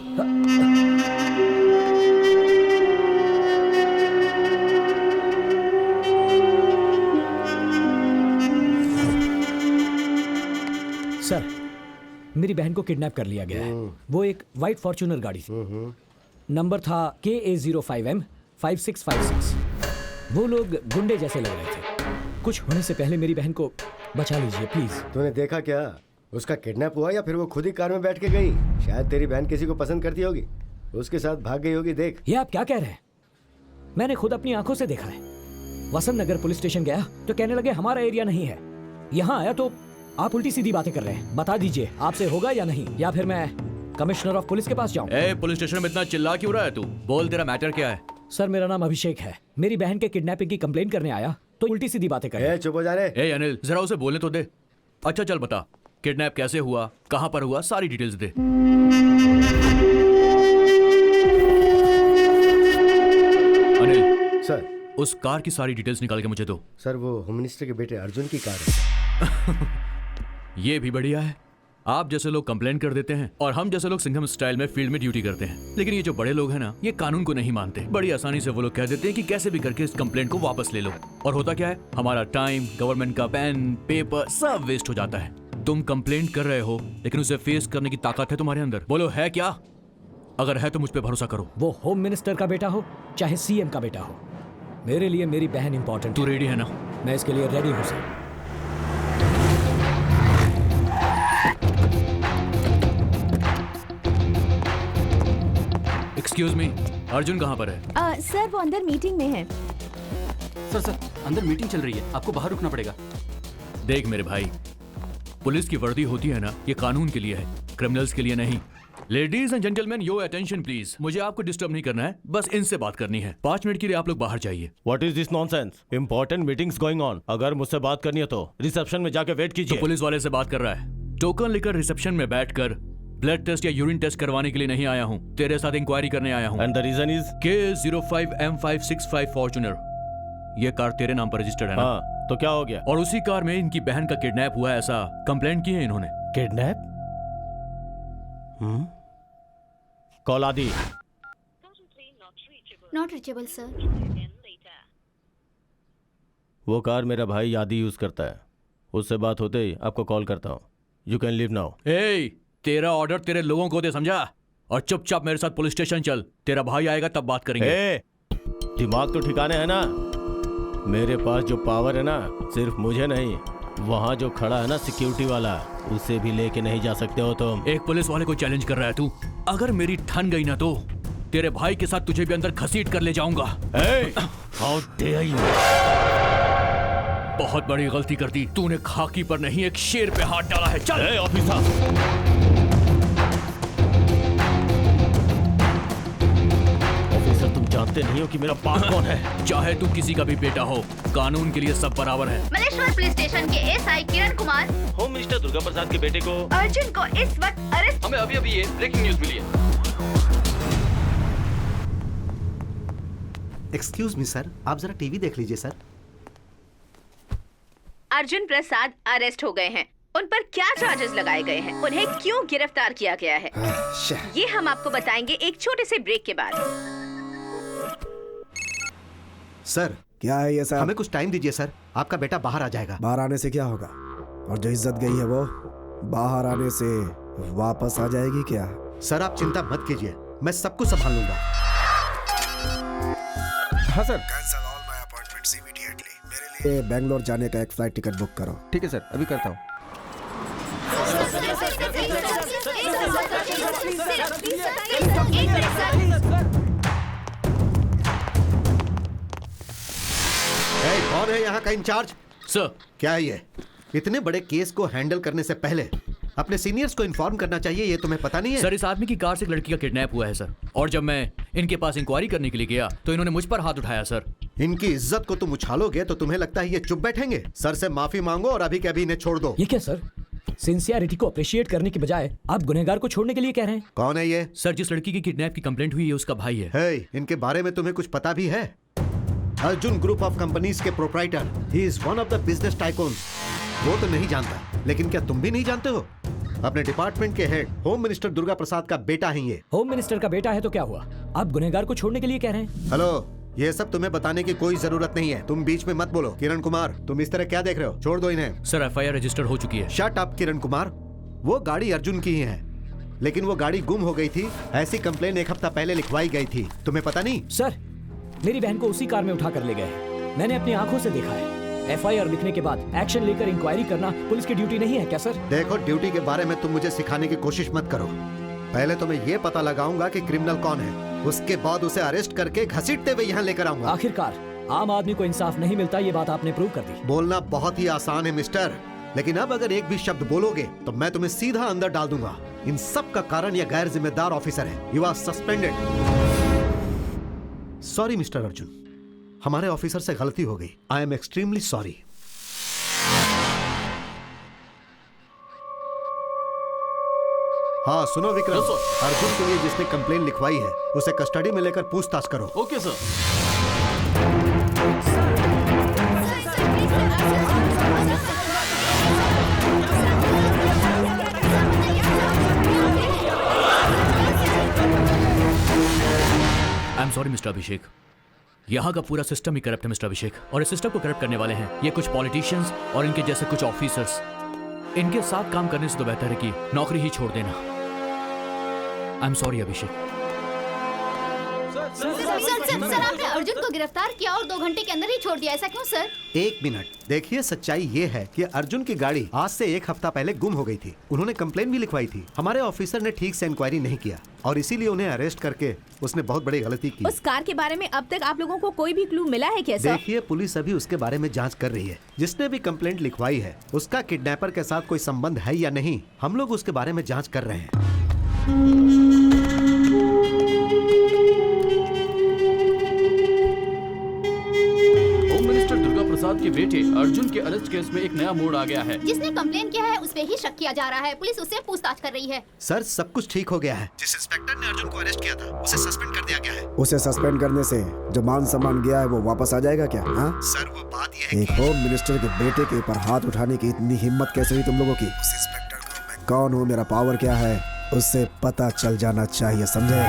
सर, मेरी बहन को किडनैप कर लिया गया है। वो एक व्हाइट फॉर्च्यूनर गाड़ी थी, नंबर था KA05M5656। वो लोग गुंडे जैसे लग रहे थे। कुछ होने से पहले मेरी बहन को बचा लीजिए प्लीज। तूने देखा क्या? उसका किडनैप हुआ या फिर वो खुद ही कार में बैठ के गई? शायद तेरी बहन किसी को पसंद करती होगी, उसके साथ भाग गई होगी। देख। ये आप क्या कह रहे हैं? मैंने खुद अपनी आंखों से देखा है। वसंत नगर पुलिस स्टेशन गया तो कहने लगे हमारा एरिया नहीं है। यहाँ आया तो आप उल्टी सीधी बातें कर रहे हैं। बता दीजिए आपसे होगा या नहीं, या फिर मैं कमिश्नर ऑफ पुलिस के पास जाऊं? पुलिस स्टेशन में इतना चिल्ला क्यों रहा है तू? बोल, तेरा मैटर क्या है? सर, मेरा नाम अभिषेक है। मेरी बहन के किडनैपिंग की कंप्लेंट करने आया तो उल्टी सीधी बातें कर रहे हैं। चुप हो जा रे। अनिल, जरा उसे बोलने तो दे। अच्छा चल बता, किडनैप कैसे हुआ, कहाँ पर हुआ, सारी डिटेल्स दे। अनिल सर, उस कार की सारी डिटेल्स निकाल के मुझे दो। सर, वो होम मिनिस्टर के बेटे अर्जुन की कार है। ये भी बढ़िया है। आप जैसे लोग कंप्लेन कर देते हैं और हम जैसे लोग सिंघम स्टाइल में फील्ड में ड्यूटी करते हैं। लेकिन ये जो बड़े लोग हैं ना, ये कानून को नहीं मानते। बड़ी आसानी से वो लोग कह देते हैं कि कैसे भी करके इस कंप्लेंट को वापस ले लो। और होता क्या है, हमारा टाइम, गवर्नमेंट का पेन, पेपर सब वेस्ट हो जाता है। तुम कंप्लेंट कर रहे हो, लेकिन उसे फेस करने की ताकत है तुम्हारे अंदर। बोलो है क्या? अगर है तो मुझ पर भरोसा करो। वो होम मिनिस्टर का बेटा हो चाहे CM का बेटा हो, मेरे लिए मेरी बहन इंपॉर्टेंट। तू रेडी है ना? मैं इसके लिए रेडी हूँ सर। एक्सक्यूज मी, अर्जुन कहाँ पर है? सर, वो अंदर मीटिंग में है। सर, अंदर मीटिंग चल रही है, आपको बाहर रुकना पड़ेगा। देख मेरे भाई, पुलिस की वर्दी होती है ना, ये कानून के लिए है, क्रिमिनल्स के लिए नहीं। Ladies and gentleman, your attention please. मुझे आपको डिस्टर्ब नहीं करना है, बस इनसे बात करनी है। 5 मिनट के लिए आप लोग बाहर जाइए। What is this nonsense? Important meetings going on. अगर मुझसे बात करनी है तो रिसेप्शन में जाके वेट कीजिए। तो पुलिस वाले से बात कर रहा है। टोकन लेकर रिसेप्शन में बैठकर ब्लड टेस्ट या यूरिन टेस्ट करवाने के लिए नहीं आया हूँ, तेरे साथ इंक्वायरी करने आया हूँ। And the reason is? KA05M565 Fortuner. ये कार तेरे नाम पर रजिस्टर्ड है ना? हाँ, तो क्या हो गया? और उसी कार में इनकी बहन का किडनैप हुआ, ऐसा कंप्लेंट की है इन्होंने। किडनैप? कॉल आदि। Not reachable sir. वो कार मेरा भाई आदि यूज करता है, उससे बात होते ही आपको कॉल करता हूँ। You can leave now. तेरा ऑर्डर तेरे लोगों को दे, समझा? और चुपचाप मेरे साथ पुलिस स्टेशन चल। तेरा भाई आएगा तब बात करेंगे। दिमाग तो ठिकाने है ना? मेरे पास जो पावर है ना, सिर्फ मुझे नहीं, वहाँ जो खड़ा है ना सिक्योरिटी वाला, उसे भी लेके नहीं जा सकते हो तुम। एक पुलिस वाले को चैलेंज कर रहा है तू? अगर मेरी ठन गई ना तो तेरे भाई के साथ तुझे भी अंदर घसीट कर ले जाऊंगा। How dare you! बहुत बड़ी गलती कर दी तूने। खाकी पर नहीं, एक शेर पे हाथ डाला है। चल ऑफिसर। तुम जानते नहीं हो कि मेरा बाप कौन है? चाहे तू किसी का भी बेटा हो, कानून के लिए सब बराबर है। मलेश्वर पुलिस स्टेशन के SI Kiran Kumar home minister Durga प्रसाद के बेटे को अर्जुन को इस वक्त अरेस्ट। हमें अभी ये ब्रेकिंग न्यूज मिली है। एक्सक्यूज मी सर, आप जरा टीवी देख लीजिए सर। अर्जुन प्रसाद अरेस्ट हो गए हैं। उन पर क्या चार्जेस लगाए गए हैं, उन्हें क्यों गिरफ्तार किया गया है, ये हम आपको बताएंगे एक छोटे से ब्रेक के बाद। सर, क्या है ये सर? हमें कुछ टाइम दीजिए सर, आपका बेटा बाहर आ जाएगा। बाहर आने से क्या होगा? और जो इज्जत गई है वो बाहर आने से वापस आ जाएगी क्या? सर आप चिंता मत कीजिए, मैं सब कुछ संभाल लूंगा। हाँ sir. Cancel all my appointments immediately. मेरे लिए बेंगलोर जाने का एक फ्लाइट टिकट बुक करो। ठीक है सर, अभी करता हूँ। कौन है यहाँ का इंचार्ज? सर, क्या है ये? इतने बड़े केस को हैंडल करने से पहले अपने सीनियर्स को इन्फॉर्म करना चाहिए, ये तुम्हें पता नहीं है? सर, इस आदमी की कार से एक लड़की का किडनैप हुआ है सर, और जब मैं इनके पास इंक्वायरी करने के लिए गया तो इन्होंने मुझ पर हाथ उठाया सर। इनकी इज्जत को तुम उछालोगे तो तुम्हें लगता है ये चुप बैठेंगे? सर से माफी मांगो और अभी के अभी इन्हें छोड़ दो। ये क्या सर, सिंसियरिटी को अप्रिशिएट करने की बजाय आप गुनहगार को छोड़ने के लिए कह रहे हैं? कौन है ये? सर, जिस लड़की की किडनैप की कंप्लेंट हुई है उसका भाई है। हे, इनके बारे में तुम्हें कुछ पता भी है? अर्जुन ग्रुप ऑफ कंपनीज के proprietor, he is one of the business tycoons. वो तो नहीं जानता, लेकिन क्या तुम भी नहीं जानते हो? अपने डिपार्टमेंट के हेड होम मिनिस्टर दुर्गा प्रसाद का बेटा है ये। होम मिनिस्टर का बेटा है तो क्या हुआ, आप गुनहगार को छोड़ने के लिए कह रहे हैं? हेलो, ये सब तुम्हें बताने की कोई जरूरत नहीं है, तुम बीच में मत बोलो। किरण कुमार, तुम इस तरह क्या देख रहे हो? छोड़ दो इन्हें। सर, एफआईआर रजिस्टर हो चुकी है। शट अप किरण कुमार, वो गाड़ी अर्जुन की ही है, लेकिन वो गाड़ी गुम हो गई थी। ऐसी कंप्लेन 1 हफ्ता पहले लिखवाई गई थी, तुम्हें पता नहीं? सर, मेरी बहन को उसी कार में उठा कर ले गए, मैंने अपनी आंखों से देखा है। एफआईआर लिखने के बाद एक्शन लेकर इंक्वायरी करना पुलिस की ड्यूटी नहीं है क्या सर? देखो, ड्यूटी के बारे में तुम मुझे सिखाने की कोशिश मत करो। पहले तो मैं ये पता लगाऊंगा कि क्रिमिनल कौन है, उसके बाद उसे अरेस्ट करके घसीटते हुए यहाँ लेकर आऊंगा। आखिरकार आम आदमी को इंसाफ नहीं मिलता, ये बात आपने प्रूव कर दी। बोलना बहुत ही आसान है मिस्टर, लेकिन अब अगर एक भी शब्द बोलोगे तो मैं तुम्हें सीधा अंदर डाल दूंगा। इन सब का कारण यह गैर जिम्मेदार ऑफिसर है। You are suspended. Sorry mister Arjun, हमारे ऑफिसर से गलती हो गई। I am extremely sorry. हाँ सुनो विक्रम, अर्जुन के लिए जिसने कंप्लेन लिखवाई है उसे कस्टडी में लेकर पूछताछ करो। Okay sir. I am sorry mister Abhishek, यहाँ का पूरा सिस्टम ही करप्ट है मिस्टर अभिषेक, और इस सिस्टम को करप्ट करने वाले हैं ये कुछ पॉलिटिशियंस और इनके जैसे कुछ ऑफिसर्स। इनके साथ काम करने से तो बेहतर है कि नौकरी ही छोड़ देना। आई एम सॉरी अभिषेक। सर, आपने अर्जुन को गिरफ्तार किया और 2 घंटे के अंदर ही छोड़ दिया, ऐसा क्यों सर? 1 मिनट, देखिए सच्चाई ये है कि अर्जुन की गाड़ी आज से 1 हफ्ता पहले गुम हो गई थी। उन्होंने कंप्लेन भी लिखवाई थी। हमारे ऑफिसर ने ठीक से इंक्वायरी नहीं किया और इसीलिए उन्हें अरेस्ट करके उसने बहुत बड़ी गलती की। उस कार के बारे में अब तक आप लोगों को कोई भी क्लू मिला है क्या सर? देखिए, पुलिस अभी उसके बारे में जांच कर रही है। जिसने भी कंप्लेंट लिखवाई है उसका किडनैपर के साथ कोई संबंध है या नहीं, हम लोग उसके बारे में जांच कर रहे हैं। प्रसाद के बेटे अर्जुन के अरेस्ट केस में एक नया मोड़ आ गया है। जिसने कंप्लेन किया है उस पे ही शक किया जा रहा है। पुलिस उससे पूछताछ कर रही है। सर, सब कुछ ठीक हो गया है। जिस इंस्पेक्टर ने अर्जुन को अरेस्ट किया था उसे सस्पेंड कर दिया गया है। उसे सस्पेंड करने से जो मान सम्मान गया है वो वापस आ जाएगा क्या? हाँ सर, वो बात यह है एक होम मिनिस्टर के बेटे के ऊपर हाथ उठाने की इतनी हिम्मत कैसे हुई तुम लोगों की? उस इंस्पेक्टर को मैं कौन हूँ, मेरा पावर क्या है, उससे पता चल जाना चाहिए, समझे?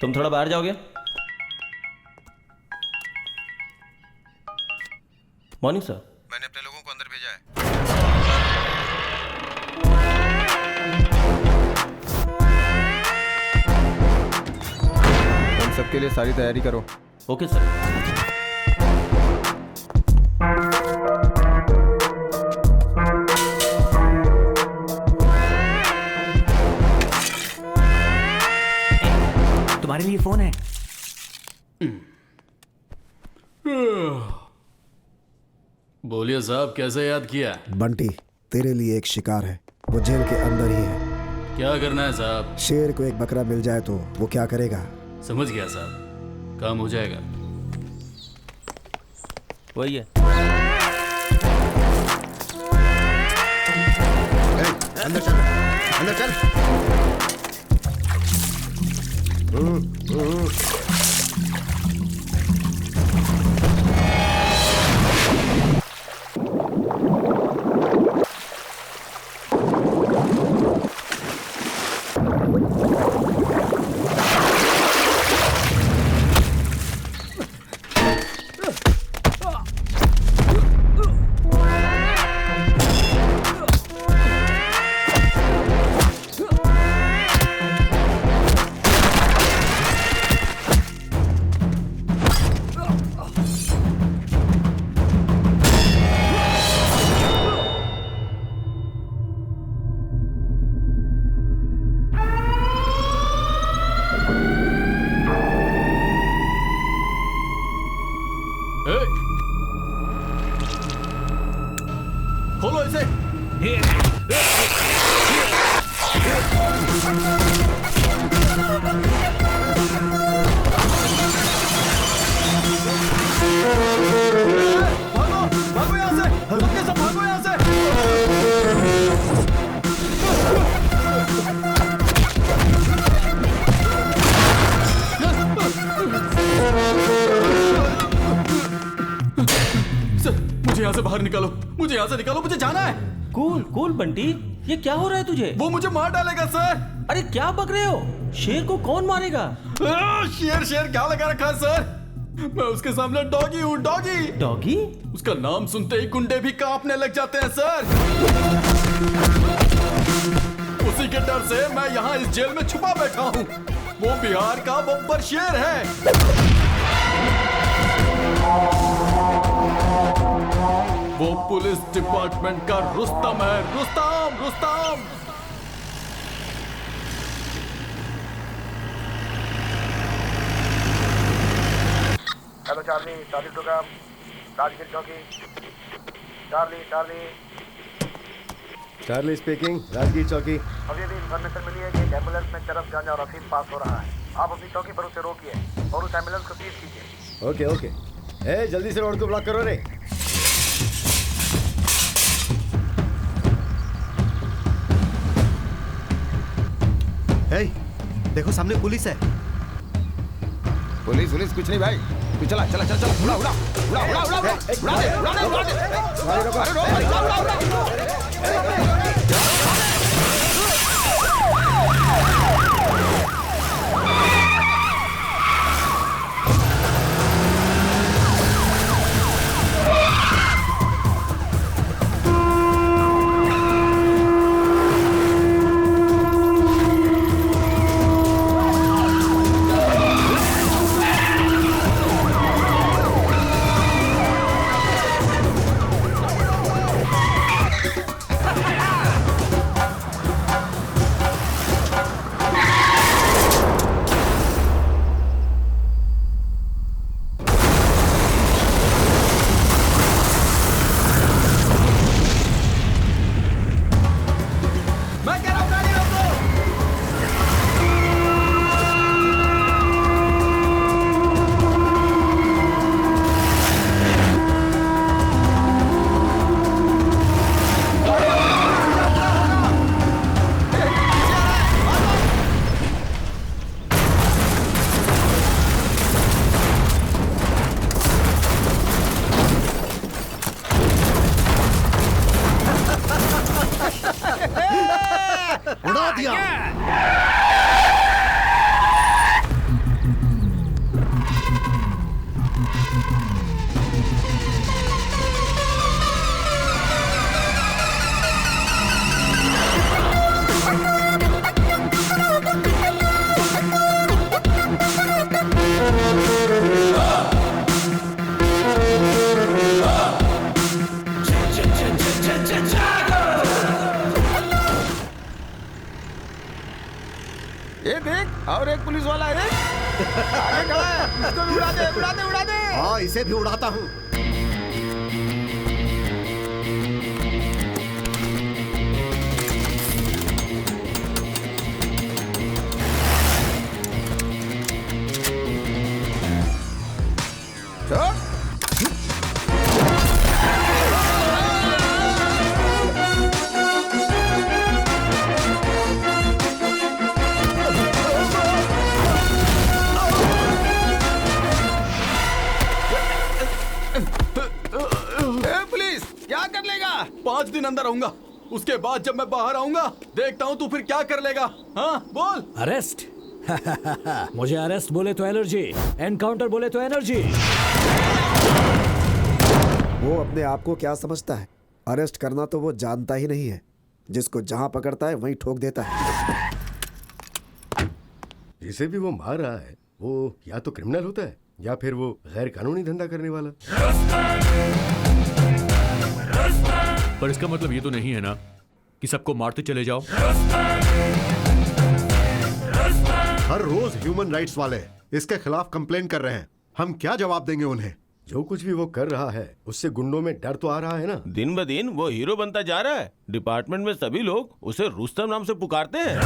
तुम थोड़ा बाहर जाओगे? Morning sir. मैंने अपने लोगों को अंदर भेजा है। तुम सबके लिए सारी तैयारी करो। Okay sir. तुम्हारे लिए फोन है। बोलिए साहब, कैसे याद किया? बंटी, तेरे लिए एक शिकार है, वो जेल के अंदर ही है। क्या करना है साहब? शेर को एक बकरा मिल जाए तो वो क्या करेगा? समझ गया साहब, काम हो जाएगा। वही है। अंदर चल, अंदर चल। इसे। भागो यहाँ से, सबके सब भागो यहाँ से। सर, मुझे यहाँ से बाहर निकालो, मुझे यहाँ से निकालो, मुझे जाना है। कूल कूल बंटी, ये क्या हो रहा है तुझे? वो मुझे मार डालेगा सर। अरे क्या बक रहे हो? शेर को कौन मारेगा? शेर शेर क्या लगा रखा है सर? मैं उसके सामने डॉगी हूँ, डॉगी। डॉगी? उसका नाम सुनते ही गुंडे भी कांपने लग जाते हैं सर। उसी के डर से मैं यहाँ इस जेल में छुपा बैठा हूँ। वो बिहार का बब्बर शेर है। वो पुलिस डिपार्टमेंट का रुस्तम है, Rustam Rustam. Hello Charlie, Charlie program, Rajgir चौकी। Charlie Charlie Charlie speaking, Rajgir चौकी। अभी अभी इन्फॉर्मेशन मिली है कि एक एम्बुलेंस में चरस गांजा और अफीम पास हो रहा है। आप अपनी चौकी पर उसे रोकिए और उस एम्बुलेंस को सीज कीजिए। Okay okay. ए जल्दी से रोड को ब्लॉक करो रे। हे, देखो सामने पुलिस है। पुलिस पुलिस कुछ नहीं भाई, तू चला चला चला चला, उड़ा उड़ा उड़ा उड़ा उड़ा उड़ा उड़ा दे उड़ा दे उड़ा दे। अरे उड़ा उड़ा उड़ा। उड़ा दिया। ये देख, और एक पुलिस वाला है, आगे खड़ा है, इसको भी उड़ा दे उड़ा दे उड़ा दे। हाँ, इसे भी उड़ाता हूँ। पुलिस क्या कर लेगा? 5 दिन अंदर रहूंगा, उसके बाद जब मैं बाहर आऊंगा देखता हूँ तू फिर क्या कर लेगा। हाँ बोल। अरेस्ट? मुझे अरेस्ट बोले तो एलर्जी, एनकाउंटर बोले तो एनर्जी। वो अपने आप को क्या समझता है? अरेस्ट करना तो वो जानता ही नहीं है। जिसको जहां पकड़ता है वहीं ठोक देता है। जिसे भी वो मार रहा है वो या तो क्रिमिनल होता है या फिर वो गैर कानूनी धंधा करने वाला। पर इसका मतलब ये तो नहीं है ना कि सबको मारते चले जाओ। हर रोज ह्यूमन राइट्स वाले इसके खिलाफ कंप्लेन कर रहे हैं। हम क्या जवाब देंगे उन्हें? जो कुछ भी वो कर रहा है उससे गुंडों में डर तो आ रहा है ना। दिन ब दिन वो हीरो बनता जा रहा है। डिपार्टमेंट में सभी लोग उसे रुस्तम नाम से पुकारते हैं।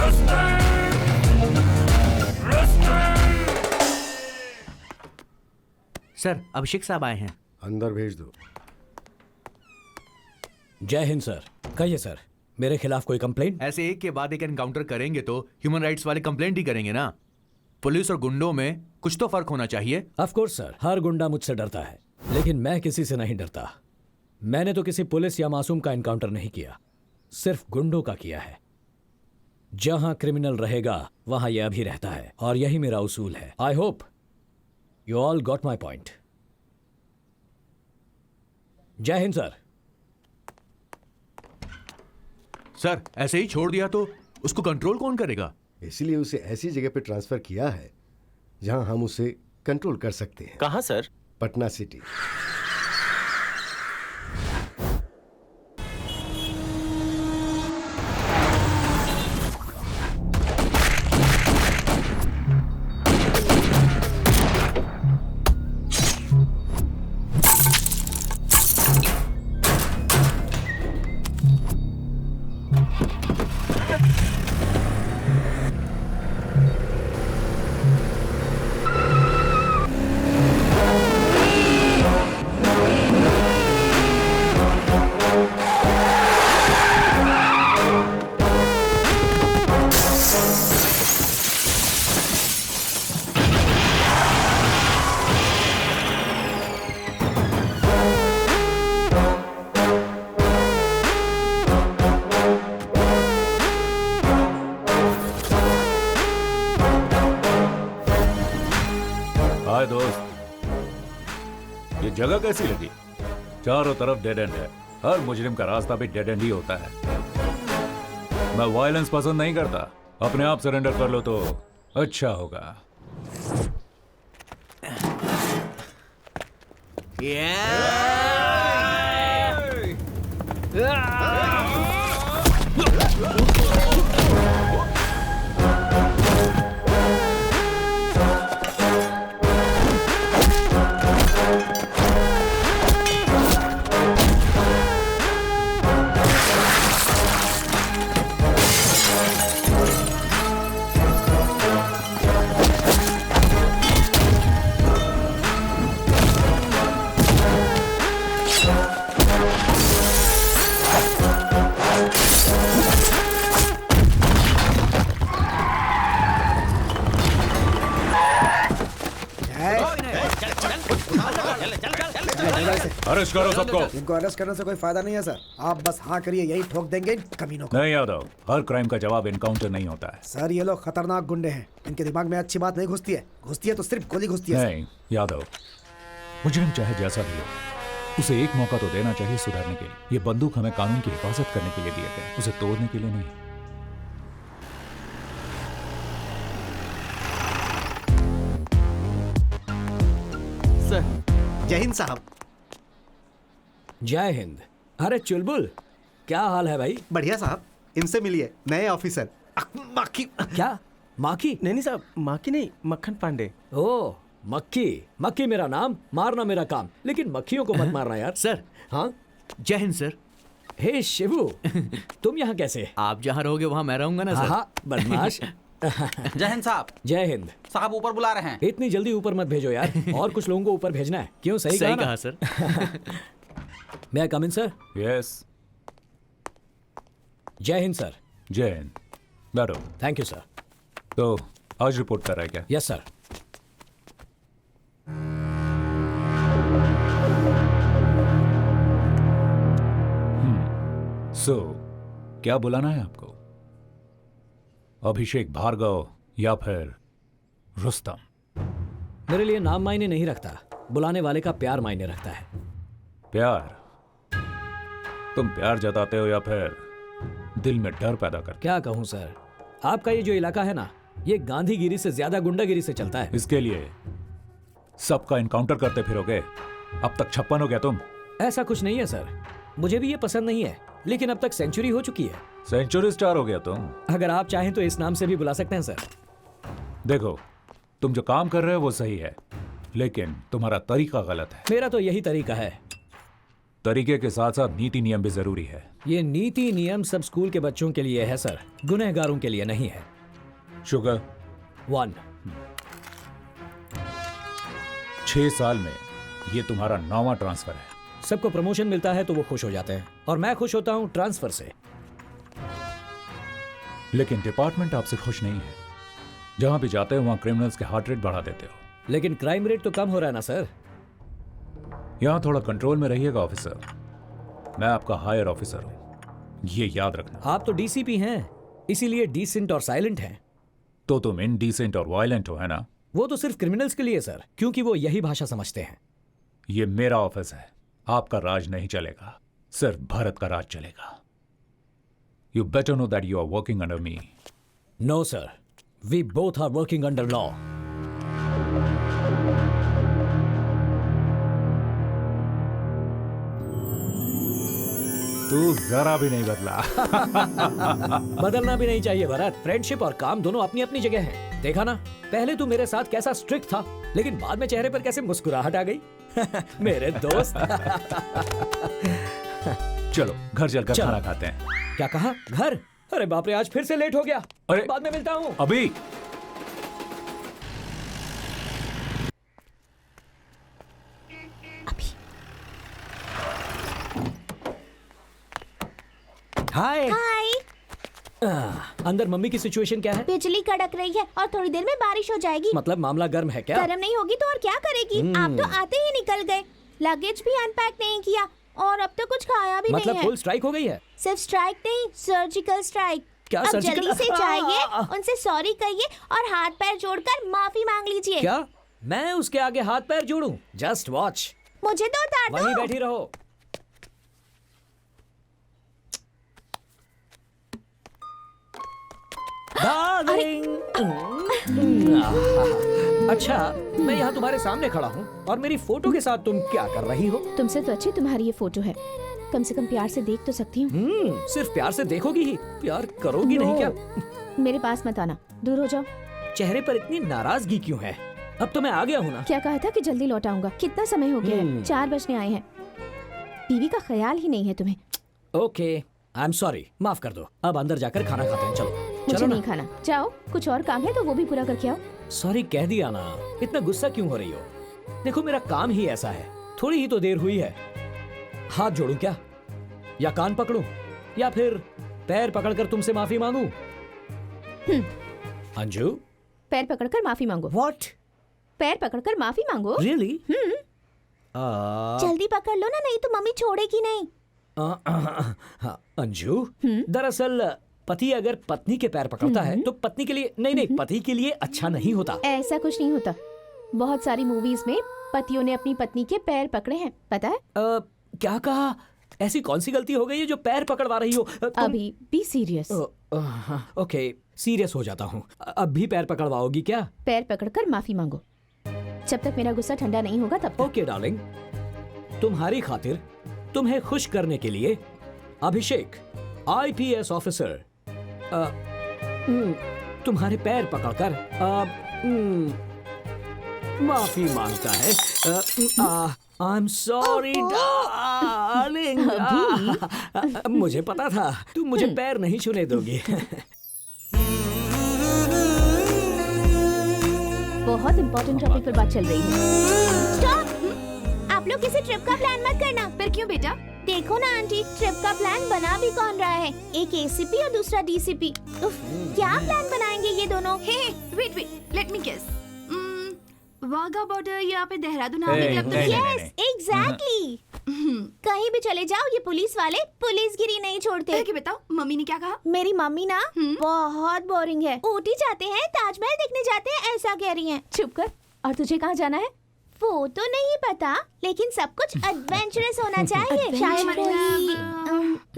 सर, अभिषेक साहब आए हैं। अंदर भेज दो। जय हिंद सर। कहिए सर, मेरे खिलाफ कोई कंप्लेंट? ऐसे एक के बाद एक एनकाउंटर करेंगे तो ह्यूमन राइट्स वाले कंप्लेंट ही करेंगे ना। पुलिस और गुंडों में कुछ तो फर्क होना चाहिए। ऑफ कोर्स सर, हर गुंडा मुझसे डरता है, लेकिन मैं किसी से नहीं डरता। मैंने तो किसी पुलिस या मासूम का एनकाउंटर नहीं किया, सिर्फ गुंडों का किया है। जहां क्रिमिनल रहेगा वहां यह अभी रहता है, और यही मेरा उसूल है। I hope you all got my point. जय हिंद सर। सर, ऐसे ही छोड़ दिया तो उसको कंट्रोल कौन करेगा? इसलिए उसे ऐसी जगह पे ट्रांसफर किया है जहां हम उसे कंट्रोल कर सकते हैं। कहां सर? पटना सिटी। हाय दोस्त, ये जगह कैसी लगी? चारों तरफ डेड एंड है। हर मुजरिम का रास्ता भी डेड एंड ही होता है। मैं वायलेंस पसंद नहीं करता। अपने आप सरेंडर कर लो तो अच्छा होगा। अरेस्ट करो सबको। इनको अरेस्ट करने से कोई फायदा नहीं है सर। आप बस हाँ करिए, यही ठोक देंगे इन कमीनों को। नहीं यादव, हर क्राइम का जवाब एनकाउंटर नहीं होता है। सर, ये लोग खतरनाक गुंडे हैं। इनके दिमाग में अच्छी बात नहीं घुसती है, घुसती है तो सिर्फ गोली घुसती है। नहीं यादव, मुजरिम चाहे जैसा भी हो, उसे एक मौका तो देना चाहिए सुधरने के लिए। ये बंदूक हमें कानून की हिफाजत करने के लिए दिए गए, उसे तोड़ने के लिए नहीं। सर, जय हिंद साहब। जय हिंद। अरे चुलबुल, क्या हाल है भाई? बढ़िया साहब, इनसे मिलिए, नए ऑफिसर। माखी? क्या माखी? नहीं साहब, माखी नहीं, मक्खन पांडे। ओ मक्खी। मक्खी मेरा नाम, मारना मेरा काम, लेकिन मक्खियों को मत मारना यार। सर। हाँ, जय हिंद सर। हे शिवू, तुम यहाँ कैसे? आप जहाँ रहोगे वहाँ मैं रहूंगा ना सर। हाँ, बदमाश। जय हिंद साहब। जय हिंद साहब, ऊपर बुला रहे हैं। इतनी जल्दी ऊपर मत भेजो यार, और कुछ लोगों को ऊपर भेजना है। क्यों? सही कहा सर। मैं कम इन सर? यस। जय हिंद सर। जय हिंद। बैठो। Thank you sir. तो आज रिपोर्ट कर रहा है क्या? Yes sir. क्या बुलाना है आपको? अभिषेक भार्गव या फिर रुस्तम? मेरे लिए नाम मायने नहीं रखता, बुलाने वाले का प्यार मायने रखता है। प्यार? तुम प्यार जताते हो या फिर दिल में डर पैदा करते? क्या कहूं सर, आपका ये जो इलाका है ना, ये गांधीगिरी से ज्यादा गुंडागिरी से चलता है। इसके लिए सबका इनकाउंटर करते फिरोगे? अब तक 56 हो गया तुम। ऐसा कुछ नहीं है सर, मुझे भी ये पसंद नहीं है, लेकिन अब तक सेंचुरी हो चुकी है। सेंचुरी स्टार हो गया तुम। अगर आप चाहें तो इस नाम से भी बुला सकते हैं सर। देखो, तुम जो काम कर रहे हो वो सही है, लेकिन तुम्हारा तरीका गलत है। मेरा तो यही तरीका है। तरीके के साथ साथ नीति नियम भी जरूरी है। ये नीति नियम सब स्कूल के बच्चों के लिए है सर, गुनहगारों के लिए नहीं है। शुगर 1। 6 साल में ये तुम्हारा 9वां ट्रांसफर है। सबको प्रमोशन मिलता है तो वो खुश हो जाते हैं, और मैं खुश होता हूँ ट्रांसफर से। लेकिन डिपार्टमेंट आपसे खुश नहीं है। जहां भी जाते हो वहां क्रिमिनल्स के हार्ट रेट बढ़ा देते हो। लेकिन क्राइम रेट तो कम हो रहा है ना सर। यहां थोड़ा कंट्रोल में रहिएगा ऑफिसर। मैं आपका हायर ऑफिसर हूं, ये याद रखना। आप तो डीसीपी हैं, इसीलिए डिसेंट और साइलेंट हैं। तो तुम इनडिसेंट और वायलेंट हो, है ना? वो तो सिर्फ क्रिमिनल्स के लिए सर, क्योंकि वो यही भाषा समझते हैं। ये मेरा ऑफिस है, आपका राज नहीं चलेगा, सिर्फ भारत का राज चलेगा। You better know that you are working under me. No, sir. We both are working under law. तू जरा भी नहीं बदला। बदलना भी नहीं चाहिए भरत। फ्रेंडशिप और काम दोनों अपनी अपनी जगह हैं। देखा ना, पहले तू मेरे साथ कैसा स्ट्रिक्ट था, लेकिन बाद में चेहरे पर कैसे मुस्कुराहट आ गई। मेरे दोस्त। चलो घर चलकर खाना खाते हैं। क्या कहा? घर? अरे बाप रे, आज फिर से लेट हो गया। अरे बाद में मिलता हूँ। अभी हाय। हाय। अंदर मम्मी की सिचुएशन क्या है? बिजली कड़क रही है और थोड़ी देर में बारिश हो जाएगी। मतलब मामला गर्म है क्या? गर्म नहीं होगी तो और क्या करेगी? आप तो आते ही निकल गए, लगेज भी अनपैक नहीं किया और अब तो कुछ खाया भी नहीं है। मतलब फुल स्ट्राइक हो गई है? सिर्फ स्ट्राइक नहीं, सर्जिकल स्ट्राइक। क्या अब सर्जिकल? जल्दी से जाइए, उनसे सॉरी कहिए और हाथ पैर जोड़कर माफी मांग लीजिए। क्या मैं उसके आगे हाथ पैर जोड़ूं? Just watch. मुझे तो उतार दो। वहीं बैठी रहो। अच्छा, मैं यहाँ तुम्हारे सामने खड़ा हूँ और मेरी फोटो के साथ तुम क्या कर रही हो? तुमसे तो अच्छी तुम्हारी ये फोटो है, कम से कम प्यार से देख तो सकती हूँ। सिर्फ प्यार से देखोगी ही, प्यार करोगी नहीं क्या? मेरे पास मत आना, दूर हो जाओ। चेहरे पर इतनी नाराजगी क्यों है? अब तो मैं आ गया हूँ ना। क्या कहा था कि जल्दी लौट आऊंगा? कितना समय हो गया है? 4 बजने आए हैं। बीवी का ख्याल ही नहीं है तुम्हें। ओके, आई एम सॉरी, माफ कर दो। अब अंदर जाकर खाना खाते हैं। चलो। मुझे नहीं खाना, जाओ। कुछ और काम है तो वो भी पूरा करके आओ। सॉरी कह दिया ना, इतना गुस्सा क्यों हो रही हो? देखो मेरा काम ही ऐसा है, थोड़ी ही तो देर हुई है। हाथ जोड़ूं क्या, या कान पकड़ूं, या फिर पैर पकड़कर तुमसे माफी मांगूं? अंजू, पैर पकड़कर माफी मांगो। What? पैर पकड़कर माफी मांगो? Really? जल्दी पकड़ लो ना, नहीं तो मम्मी छोड़ेगी नहीं। अंजू, दरअसल पति अगर पत्नी के पैर पकड़ता है तो पत्नी के लिए नहीं, पति के लिए अच्छा नहीं होता। ऐसा कुछ नहीं होता। बहुत सारी मूवीज में पतियों ने अपनी पत्नी के पैर पकड़े हैं, पता है? क्या कहा? ऐसी कौन सी गलती हो गई है जो पैर पकड़वा रही हो? अभी बी सीरियस। ओके, सीरियस हो जाता हूँ। अब भी पैर पकड़वाओगी क्या? पैर पकड़कर माफी मांगो, जब तक मेरा गुस्सा ठंडा नहीं होगा तब तक। ओके डार्लिंग, तुम्हारी खातिर तुम्हें खुश करने के लिए अभिषेक IPS ऑफिसर तुम्हारे पैर पकड़कर माफी मांगता है। आई एम सॉरी डार्लिंग। मुझे पता था तुम मुझे पैर नहीं छूने दोगी। बहुत इंपॉर्टेंट टॉपिक पर बात चल रही है। स्टॉप! आप लोग किसी ट्रिप का प्लान मत करना। फिर क्यों बेटा? देखो ना आंटी, ट्रिप का प्लान बना भी कौन रहा है? एक ACP और दूसरा DCP। क्या प्लान बनाएंगे ये दोनों? Wait, let me guess. Wagah border या फिर देहरादून आने के लिए? Yes, exactly. कहीं भी चले जाओ ये पुलिस वाले पुलिसगिरी नहीं छोड़ते। क्या बताओ, मम्मी ने क्या कहा? मेरी मम्मी ना बहुत बोरिंग है। ऊटी जाते हैं, ताजमहल देखने जाते हैं, ऐसा कह रही हैं। चुप कर। और तुझे कहाँ जाना है? वो तो नहीं पता, लेकिन सब कुछ एडवेंचरस होना चाहिए। शायद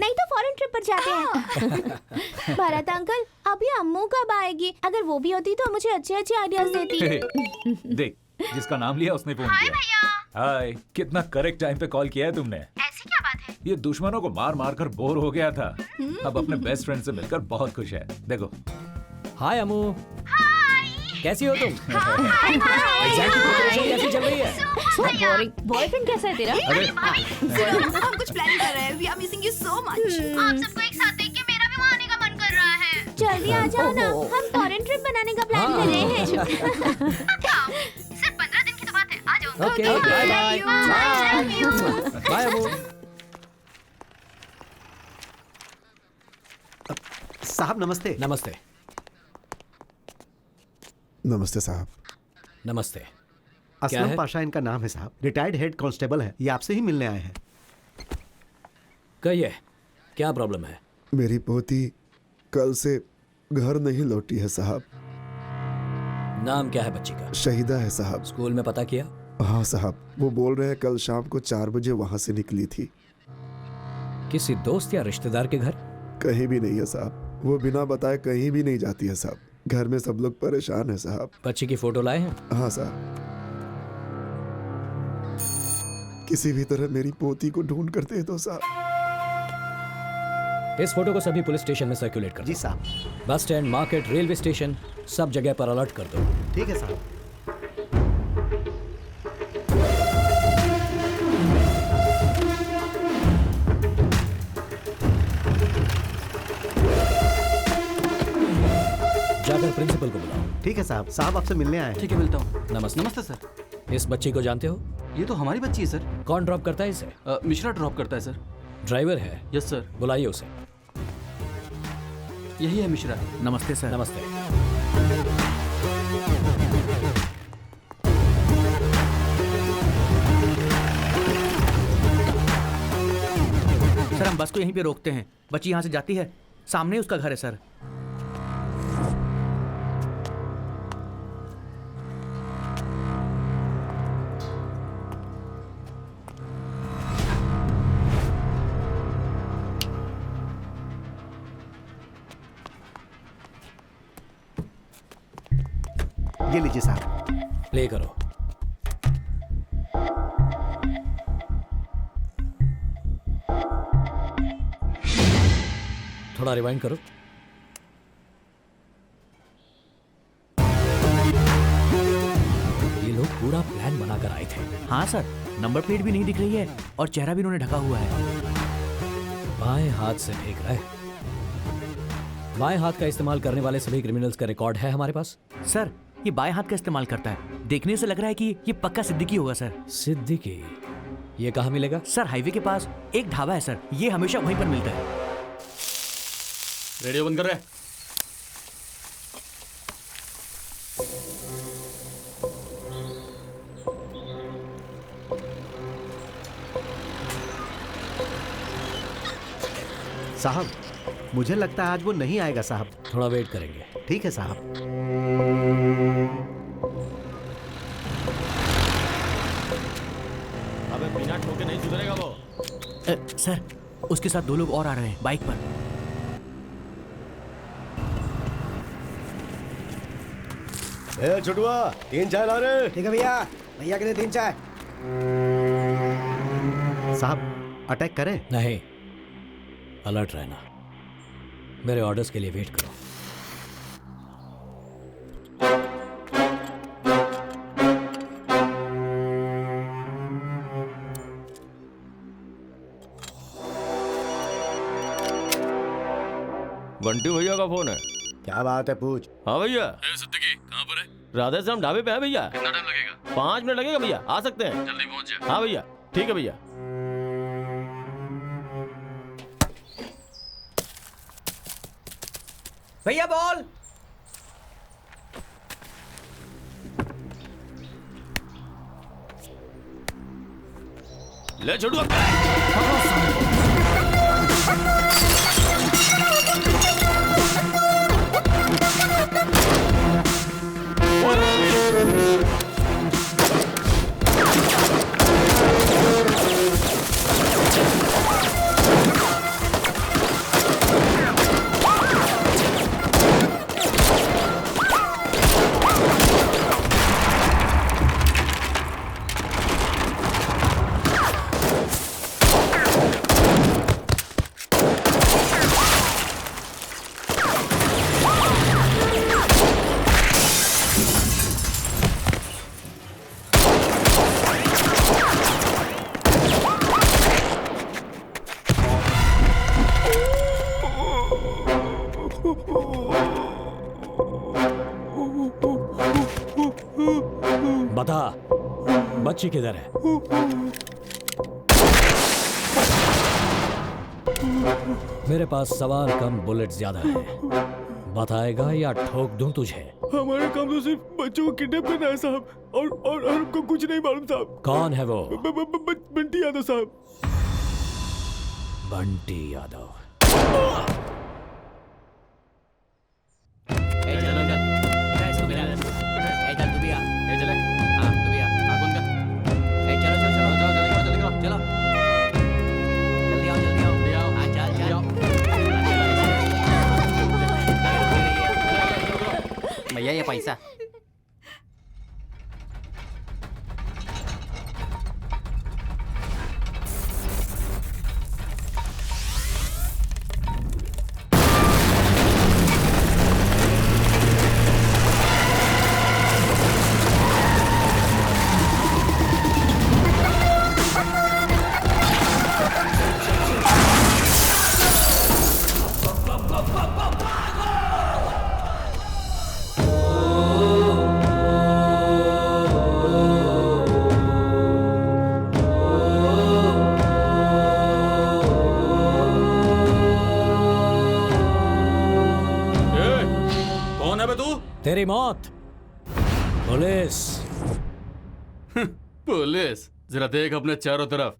नहीं तो फॉरेन ट्रिप पर जाते हैं। भरत अंकल, अभी अम्मू कब आएगी? अगर वो भी होती तो मुझे अच्छे अच्छे आइडियाज देती। देख, जिसका नाम लिया उसने फोन किया। हाय, कितना करेक्ट टाइम पे कॉल किया है तुमने। ऐसी क्या बात है? ये दुश्मनों को मार मार कर बोर हो गया था, अब अपने बेस्ट फ्रेंड से मिलकर बहुत खुश है। देखो। हाय अम्मू। हाय। कैसी हो तुम? एग्जाम की प्रिपरेशन कैसी चल रही है? बॉयफ्रेंड कैसा है तेरा? हम कुछ प्लान कर रहे हैं। We are missing you so much. आप सबको एक साथ देख के मेरा भी वहाँ आने का मन कर रहा है। जल्दी आ जाओ ना, हम फॉरेन ट्रिप बनाने का प्लान कर रहे हैं। सिर्फ 15 दिन की तो बात है, आ जाओ। Okay, bye bye. बाय अबू। साहब नमस्ते। नमस्ते। नमस्ते साहब। नमस्ते। असलम पाशा इनका नाम है साहब, रिटायर्ड हेड कांस्टेबल है, ये आपसे ही मिलने आए हैं। कहिए क्या प्रॉब्लम है? मेरी पोती कल से घर नहीं लौटी है साहब। नाम क्या है बच्ची का? शहीदा है साहब। स्कूल में पता किया? हाँ साहब, वो बोल रहे हैं कल शाम को 4 बजे वहां से निकली थी। किसी दोस्त या रिश्तेदार के घर? कहीं भी नहीं है साहब, वो बिना बताए कहीं भी नहीं जाती है साहब। घर में सब लोग परेशान है साहब। बच्ची की फोटो लाए हैं? हाँ साहब, किसी भी तरह मेरी पोती को ढूंढ कर दे दो साहब। इस फोटो को सभी पुलिस स्टेशन में सर्कुलेट कर दो। जी साहब। Bus stand, market, railway station, सब जगह पर अलर्ट कर दो। ठीक है साहब। जाकर प्रिंसिपल को बुलाओ। ठीक है साहब। साहब आपसे मिलने आए हैं। ठीक है, मिलता हूँ। नमस्ते। नमस्ते सर। इस बच्ची को जानते हो? ये तो हमारी बच्ची है सर। कौन ड्रॉप करता है इसे? मिश्रा ड्रॉप करता है सर। ड्राइवर है? Yes sir. बुलाइए उसे। यही है मिश्रा। नमस्ते सर। नमस्ते। सर हम बस को यहीं पे रोकते हैं। बच्ची यहाँ से जाती है, सामने उसका घर है सर। ये लीजिए साहब। प्ले करो। थोड़ा रिवाइंड करो। ये लोग पूरा प्लान बनाकर आए थे। हाँ सर, नंबर प्लेट भी नहीं दिख रही है और चेहरा भी इन्होंने ढका हुआ है। बाएं हाथ से फेंक रहा है। बाएं हाथ का इस्तेमाल करने वाले सभी क्रिमिनल्स का रिकॉर्ड है हमारे पास। सर ये बाएं हाथ का इस्तेमाल करता है। देखने से लग रहा है कि ये पक्का सिद्दीकी होगा सर। सिद्दीकी? ये कहाँ मिलेगा? सर हाईवे के पास एक ढाबा है सर, ये हमेशा वहीं पर मिलता है। रेडियो बंद कर रहे। साहब मुझे लगता है आज वो नहीं आएगा साहब। थोड़ा वेट करेंगे। ठीक है साहब। अबे बिना ठोके नहीं सुधरेगा वो। सर उसके साथ 2 लोग और आ रहे हैं बाइक पर। छुटुआ 3 चाय ला रहे। ठीक है भैया, भैया के लिए 3 चाय। साहब अटैक करें? नहीं, अलर्ट रहना। मेरे ऑर्डर्स के लिए वेट करो। बंटी भैया का फोन है। क्या बात है, पूछ। हाँ भैया। सिद्दीकी कहाँ पर है? राधे श्याम ढाबे पे है भैया। कितना टाइम लगेगा? 5 मिनट लगेगा भैया, आ सकते हैं। जल्दी पहुँच जाए। हाँ भैया, ठीक है भैया। भैया बॉल। ले छोटू। बता, बच्ची किधर है? मेरे पास सवाल कम, बुलेट ज्यादा है। बताएगा या ठोक दूं तुझे? हमारा काम तो सिर्फ बच्चों को किडनैप करना है साहब, और हमको कुछ नहीं मालूम साहब। कौन है वो? बंटी यादव साहब। बंटी यादव। भैया ये पैसा। तेरी मौत। पुलिस। पुलिस? जरा देख अपने चारों तरफ,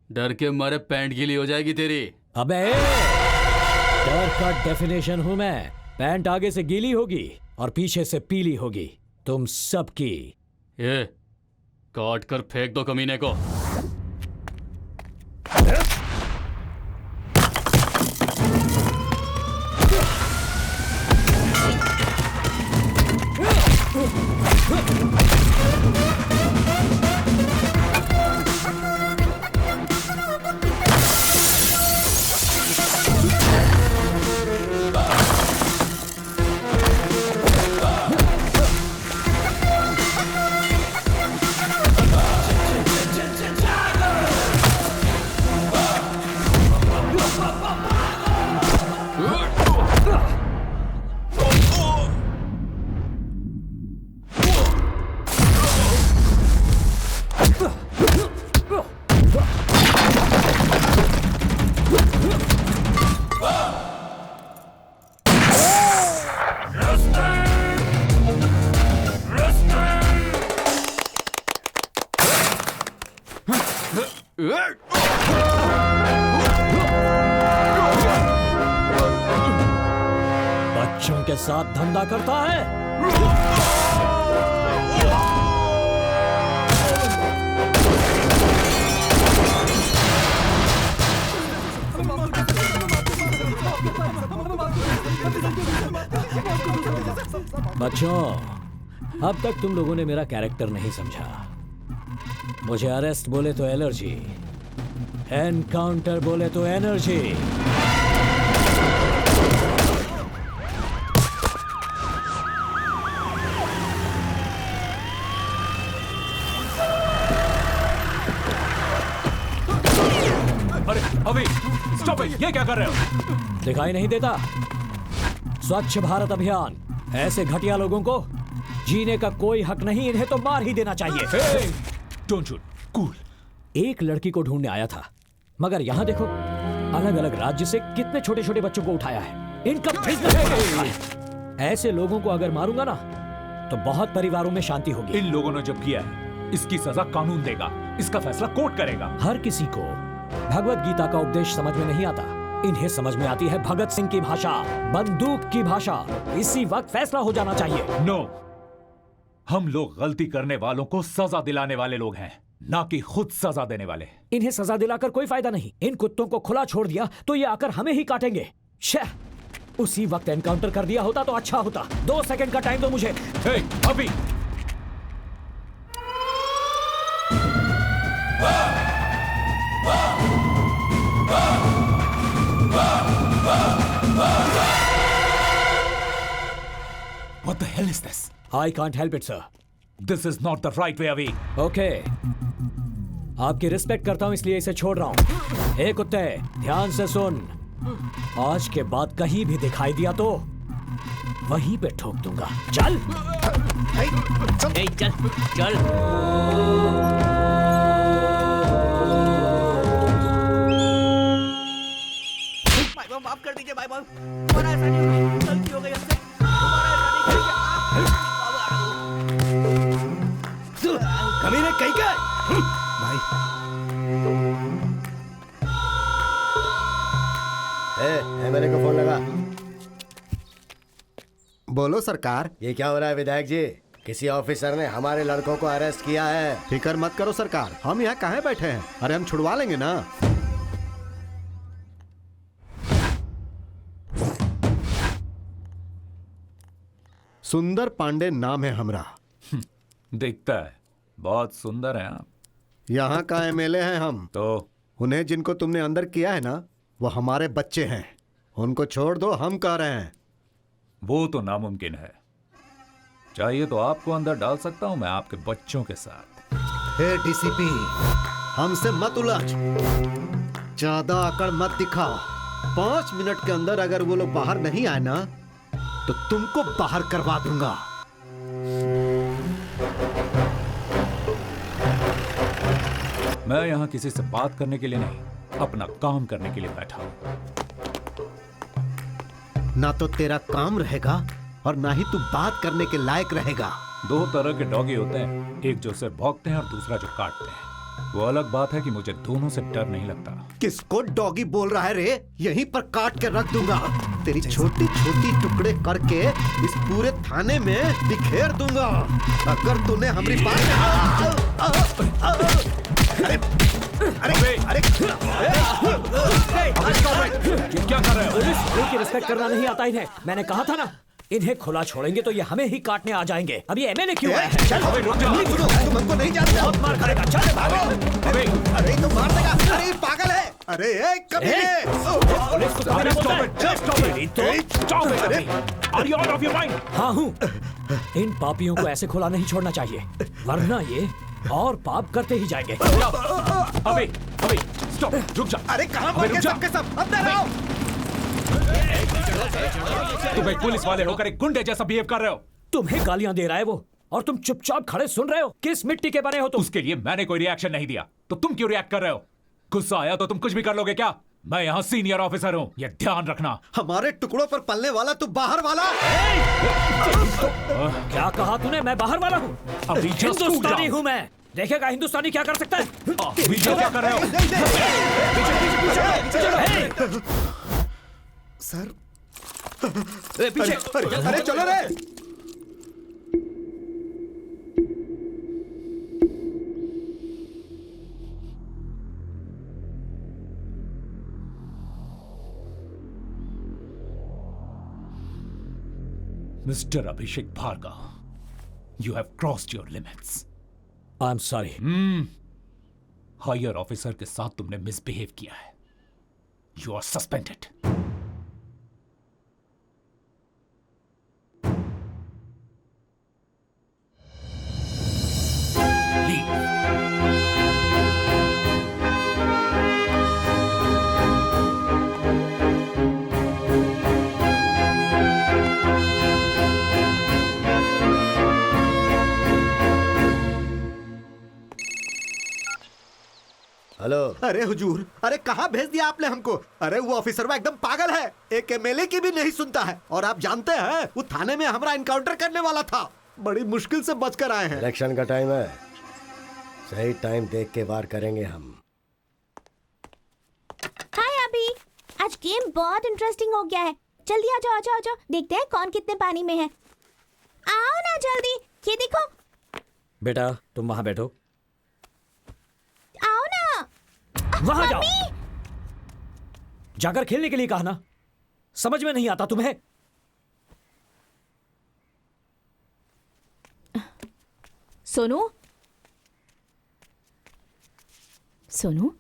डर के मारे पैंट गीली हो जाएगी तेरी। अबे, डर का डेफिनेशन हूं मैं। पैंट आगे से गीली होगी और पीछे से पीली होगी, तुम सबकी। ये काट कर फेंक दो कमीने को। बच्चों के साथ धंधा करता है। बच्चों, अब तक तुम लोगों ने मेरा कैरेक्टर नहीं समझा। मुझे अरेस्ट बोले तो एलर्जी, एनकाउंटर बोले तो एनर्जी। अरे अभी स्टॉप इट, ये क्या कर रहे हो? दिखाई नहीं देता? स्वच्छ भारत अभियान। ऐसे घटिया लोगों को जीने का कोई हक नहीं, इन्हें तो मार ही देना चाहिए। Don't shoot, cool. एक लड़की को ढूंढने आया था, मगर यहाँ देखो, अलग अलग राज्य से कितने छोटे छोटे बच्चों को उठाया है। इनका बिजनेस है। ऐसे लोगों को अगर मारूंगा ना, तो बहुत परिवारों में शांति होगी। इन लोगों ने जब किया है, इसकी सजा कानून देगा, इसका फैसला कोर्ट करेगा। हर किसी को भगवत गीता का उपदेश समझ में नहीं आता, इन्हें समझ में आती है भगत सिंह की भाषा, बंदूक की भाषा। इसी वक्त फैसला हो जाना चाहिए। नो, हम लोग गलती करने वालों को सजा दिलाने वाले लोग हैं, ना कि खुद सजा देने वाले। इन्हें सजा दिलाकर कोई फायदा नहीं। इन कुत्तों को खुला छोड़ दिया तो ये आकर हमें ही काटेंगे। उसी वक्त एनकाउंटर कर दिया होता तो अच्छा होता। 2 सेकंड का टाइम दो मुझे। अभी What the hell is this? I can't help it, sir. This is not the right way, Avi. Okay. आपकी रिस्पेक्ट करता हूं इसलिए इसे छोड़ रहा हूं। ए कुत्ते, ध्यान से सुन। आज के बाद कहीं भी दिखाई दिया तो वहीं पे ठोक दूंगा। चल ए, चल चल। माफ कर दीजिए भाई भाई, हमारा ऐसा नहीं होगा, गलती हो गई हमसे, कमीने कहीं का एमएलए को फोन लगा। बोलो सरकार। ये क्या हो रहा है विधायक जी? किसी ऑफिसर ने हमारे लड़कों को अरेस्ट किया है। फिक्र मत करो सरकार, हम यहाँ काहे बैठे हैं? अरे हम छुड़वा लेंगे ना। सुंदर पांडे नाम है हमरा। दिखता है बहुत सुंदर है आप। यहाँ का एमएलए हैं हम। तो उन्हें जिनको तुमने अंदर किया है ना, वो हमारे बच्चे हैं। उनको छोड़ दो, हम कह रहे हैं। वो तो नामुमकिन है। चाहिए तो आपको अंदर डाल सकता हूं मैं आपके बच्चों के साथ। हे डीसीपी, हमसे मत उलझ, ज्यादा अकड़ मत दिखाओ। 5 मिनट के अंदर अगर वो लोग बाहर नहीं आए ना, तो तुमको बाहर करवा दूंगा। मैं यहाँ किसी से बात करने के लिए नहीं, अपना काम करने के लिए बैठा हूं। ना तो तेरा काम रहेगा और ना ही तू बात करने के लायक रहेगा। 2 तरह के डॉगी होते हैं, एक जो सिर्फ भौंकते हैं और दूसरा जो काटते हैं। वो अलग बात है कि मुझे दोनों से डर नहीं लगता। किसको डॉगी बोल रहा है रे? यहीं पर काट के रख दूंगा। तेरी छोटी छोटी टुकड़े करके इस पूरे थाने में बिखेर दूंगा। अगर तूने हमारी बात अरे क्या कर रहे हो? पुलिस की रिस्पेक्ट करना नहीं आता इन्हें। मैंने कहा था ना, इन्हें खुला छोड़ेंगे तो ये हमें ही काटने आ जाएंगे। अब ये एमएलए क्यों आया है? चल रुक जा। तुम हमको नहीं जानते। बहुत मार करेगा। चल भागो। अरे तो मार देगा। अरे ये पागल है। अरे कमीने। पुलिस को कमीना बोलता है। हाँ हूँ। इन पापियों को ऐसे खुला नहीं छोड़ना चाहिए, वरना ये और पाप करते ही जाएंगे। अबे स्टॉप, रुक जा। अरे कहाँ पहुंच गए सबके सब? अंदर आओ। तुम एक पुलिस वाले होकर एक गुंडे जैसा बिहेव कर रहे हो। तुम्हें गालियां दे रहा है वो, और तुम चुपचाप खड़े सुन रहे हो। किस मिट्टी के बने हो तुम? उसके लिए मैंने कोई रिएक्शन नहीं दिया, तो तुम क्यों रिएक्ट कर रहे हो? गुस्सा आया तो तुम कुछ भी कर लोगे क्या? मैं यहाँ सीनियर ऑफिसर हूँ, ये ध्यान रखना। हमारे टुकड़ों पर पलने वाला तू बाहर वाला। क्या कहा तूने? मैं बाहर वाला हूँ? अभी हिंदुस्तानी हूँ मैं। देखेगा हिंदुस्तानी क्या कर सकता है। क्या कर रहे हो? सर पीछे। अरे चलो रे। Mister Abhishek Bhargava, you have crossed your limits. I'm sorry. Higher officer के साथ तुमने मिसबिहेव किया है। You are suspended. हेलो। अरे हुजूर, अरे कहाँ भेज दिया आपने हमको? अरे वो ऑफिसर वो एकदम पागल है, एक एमएलए की भी नहीं सुनता है। और आप जानते हैं वो थाने में हमारा इनकाउंटर करने वाला था। बड़ी मुश्किल से बचकर आए हैं। इलेक्शन का टाइम है, सही टाइम देख के वार करेंगे हम। हाय अभी, आज गेम बहुत इंटरेस्टिंग हो गया है। जल्दी आ जाओ आ जाओ आ जाओ, देखते हैं कौन कितने पानी में है। आओ ना जल्दी, ये देखो। बेटा तुम वहां बैठो। आओ ना। वहां जाओ। जाकर खेलने के लिए कहा ना, समझ में नहीं आता तुम्हें? सोनू, सोनू,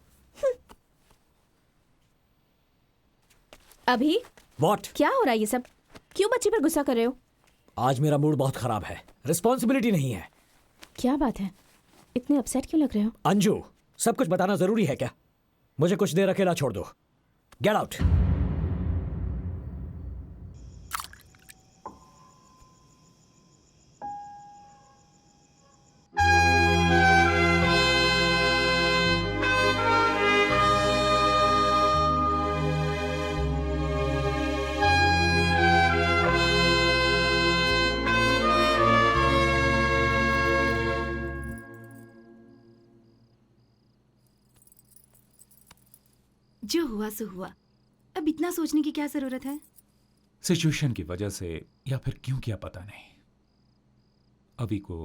अभी व्हाट? क्या हो रहा है ये सब? क्यों बच्ची पर गुस्सा कर रहे हो? आज मेरा मूड बहुत खराब है, रिस्पॉन्सिबिलिटी नहीं है। क्या बात है, इतने अपसेट क्यों लग रहे हो? अंजू, सब कुछ बताना जरूरी है क्या? मुझे कुछ देर अकेला छोड़ दो। Get out. जो हुआ सो हुआ, अब इतना सोचने की क्या जरूरत है? सिचुएशन की वजह से या फिर क्यों किया पता नहीं, अभी को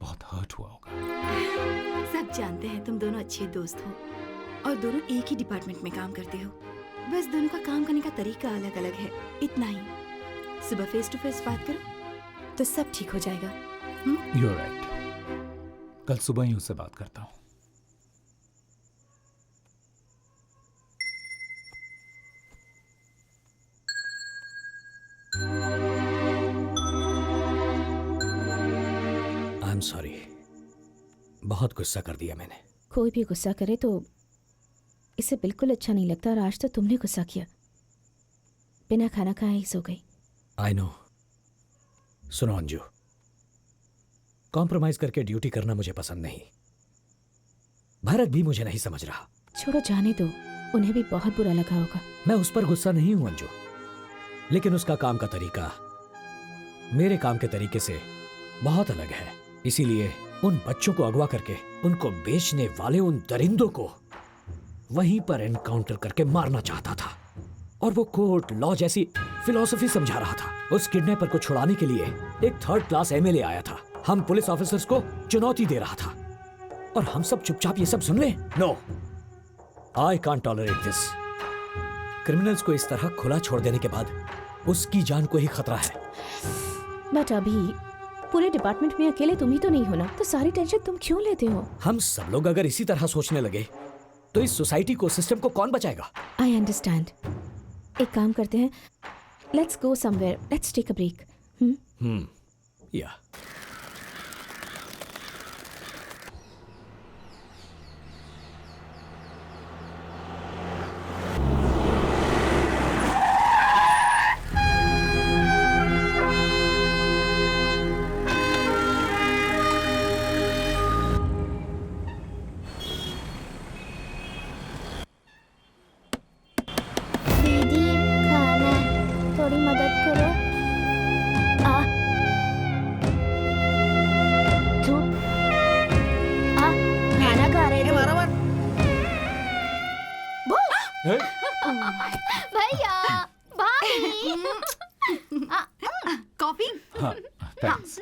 बहुत हर्ट हुआ होगा। सब जानते हैं तुम दोनों अच्छे दोस्त हो और दोनों एक ही डिपार्टमेंट में काम करते हो। बस दोनों का काम करने का तरीका अलग अलग है, इतना ही। सुबह फेस टू फेस बात करो तो सब ठीक हो जाएगा। You're right. कल सुबह ही उससे बात करता हूँ। आई एम सॉरी, बहुत गुस्सा कर दिया मैंने। कोई भी गुस्सा करे तो इसे बिल्कुल अच्छा नहीं लगता, और आज तो तुमने गुस्सा किया। बिना खाना खाए ही सो गई। I know. सुनो अंजू, कॉम्प्रोमाइज करके ड्यूटी करना मुझे पसंद नहीं। भारत भी मुझे नहीं समझ रहा। छोड़ो, जाने दो, उन्हें भी बहुत बुरा लगा होगा। मैं उस पर गुस्सा नहीं हूं अंजू, लेकिन उसका काम का तरीका मेरे काम के तरीके से बहुत अलग है। इसीलिए उन बच्चों को अगवा करके उनको बेचने वाले उन दरिंदों को वहीं पर एनकाउंटर करके मारना चाहता था, और वो कोर्ट लॉ जैसी फिलॉसफी समझा रहा था। उस किडनैपर को छुड़ाने के लिए एक 3rd क्लास एमएलए आया था। हम पुलिस ऑफिसर्स को चुनौती दे रहा था, और हम सब चुपचाप ये सब सुन ले। No, I can't tolerate this. Criminals को इस तरह खुला छोड़ देने के बाद उसकी जान को ही खतरा है। बट अभी पूरे डिपार्टमेंट में अकेले तुम ही तो नहीं हो ना, तो सारी टेंशन तुम क्यों लेते हो? हम सब लोग अगर इसी तरह सोचने लगे तो इस सोसाइटी को, सिस्टम को कौन बचाएगा? I understand. एक काम करते हैं, let's go somewhere, let's take a break. या दीदी, खाना, थोड़ी मदद करो। तू खाना खा रहे थे? भैया, भाभी। कॉफी? हाँ, थैंक्स।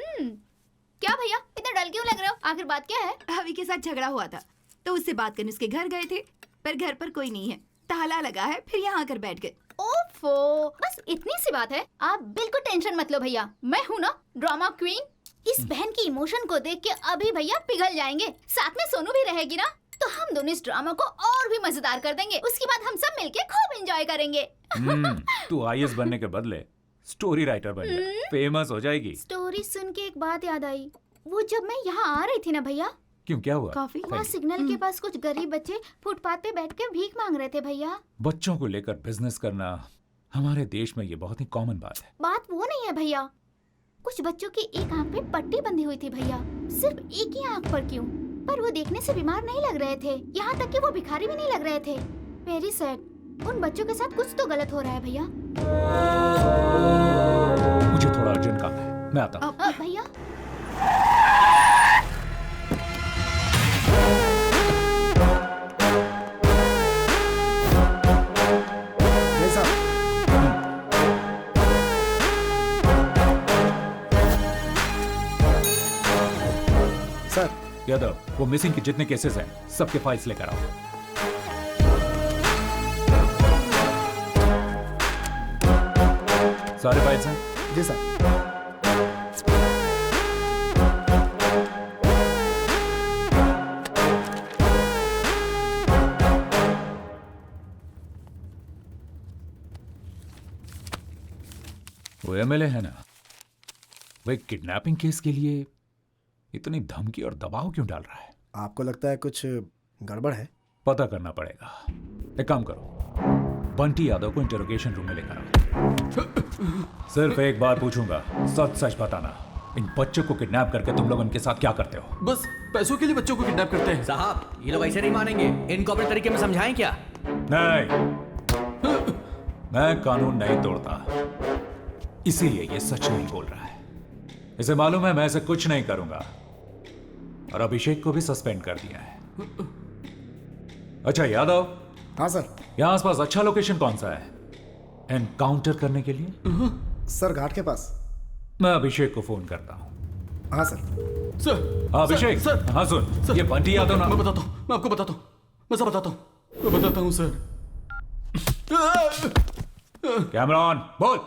क्या भैया, इतना डल क्यों लग रहे हो? आखिर बात क्या है? हवी के साथ झगड़ा हुआ था तो उससे बात करने उसके घर गए थे, पर घर पर कोई नहीं है, ताला लगा है, फिर यहाँ आकर बैठ गए। ओफो, बस इतनी सी बात है। आप बिल्कुल टेंशन मत लो भैया, मैं हूँ ना ड्रामा क्वीन। इस बहन की इमोशन को देख के अभी भैया पिघल जाएंगे। साथ में सोनू भी रहेगी ना, तो हम दोनों इस ड्रामा को और भी मजेदार कर देंगे। उसके बाद हम सब मिलके खूब एंजॉय करेंगे। तू आईएएस बनने के बदले स्टोरी राइटर बन जा, फेमस हो जाएगी। स्टोरी सुन के एक बात याद आई। वो जब मैं यहाँ आ रही थी ना भैया, क्यों, क्या हुआ? कॉफी? वहाँ सिग्नल के पास कुछ गरीब बच्चे फुटपाथ पे बैठ के भीख मांग रहे थे भैया। बच्चों को लेकर बिजनेस करना हमारे देश में ये बहुत ही कॉमन बात है। बात वो नहीं है भैया, कुछ बच्चों की एक आंख पे पट्टी बंधी हुई थी भैया, सिर्फ एक ही आंख पर। क्यों? पर वो देखने से बीमार नहीं लग रहे थे, यहाँ तक कि वो भिखारी भी नहीं लग रहे थे। Very sad. उन बच्चों के साथ कुछ तो गलत हो रहा है भैया। मुझे थोड़ा अर्जेंट काम है, मैं आता हूँ। भैया सर, यादव, वो मिसिंग के जितने केसेस हैं सबके फाइल्स लेकर आओ। सारे फाइल्स हैं? जी सर। वो एमएलए है ना, वो एक किडनैपिंग केस के लिए इतनी धमकी और दबाव क्यों डाल रहा है? आपको लगता है कुछ गड़बड़ है? पता करना पड़ेगा। एक काम करो, बंटी यादव को इंटरोगेशन रूम में लेकर आओ। सिर्फ एक बार पूछूंगा, सच सच बताना, इन बच्चों को किडनैप करके तुम लोग उनके साथ क्या करते हो? बस पैसों के लिए बच्चों को किडनैप करते हैं। साहब, ये लोग ऐसे नहीं मानेंगे। इनको अपने तरीके में समझाएं क्या? नहीं, मैं कानून नहीं तोड़ता, इसीलिए ये सच नहीं बोल रहा है। इसे मालूम है मैं ऐसे कुछ नहीं करूंगा, और अभिषेक को भी सस्पेंड कर दिया है। अच्छा यादव। हाँ सर। यहाँ आसपास अच्छा लोकेशन कौन सा है एनकाउंटर करने के लिए? सर घाट के पास। मैं अभिषेक को फोन करता हूँ। हाँ सर। सर अभिषेक सर, हाँ सुन, ये बंटी यादव ना। मैं बताता हूँ, मैं आपको बताता हूँ, मैं बताता हूँ सर। कैमरॉन बोल।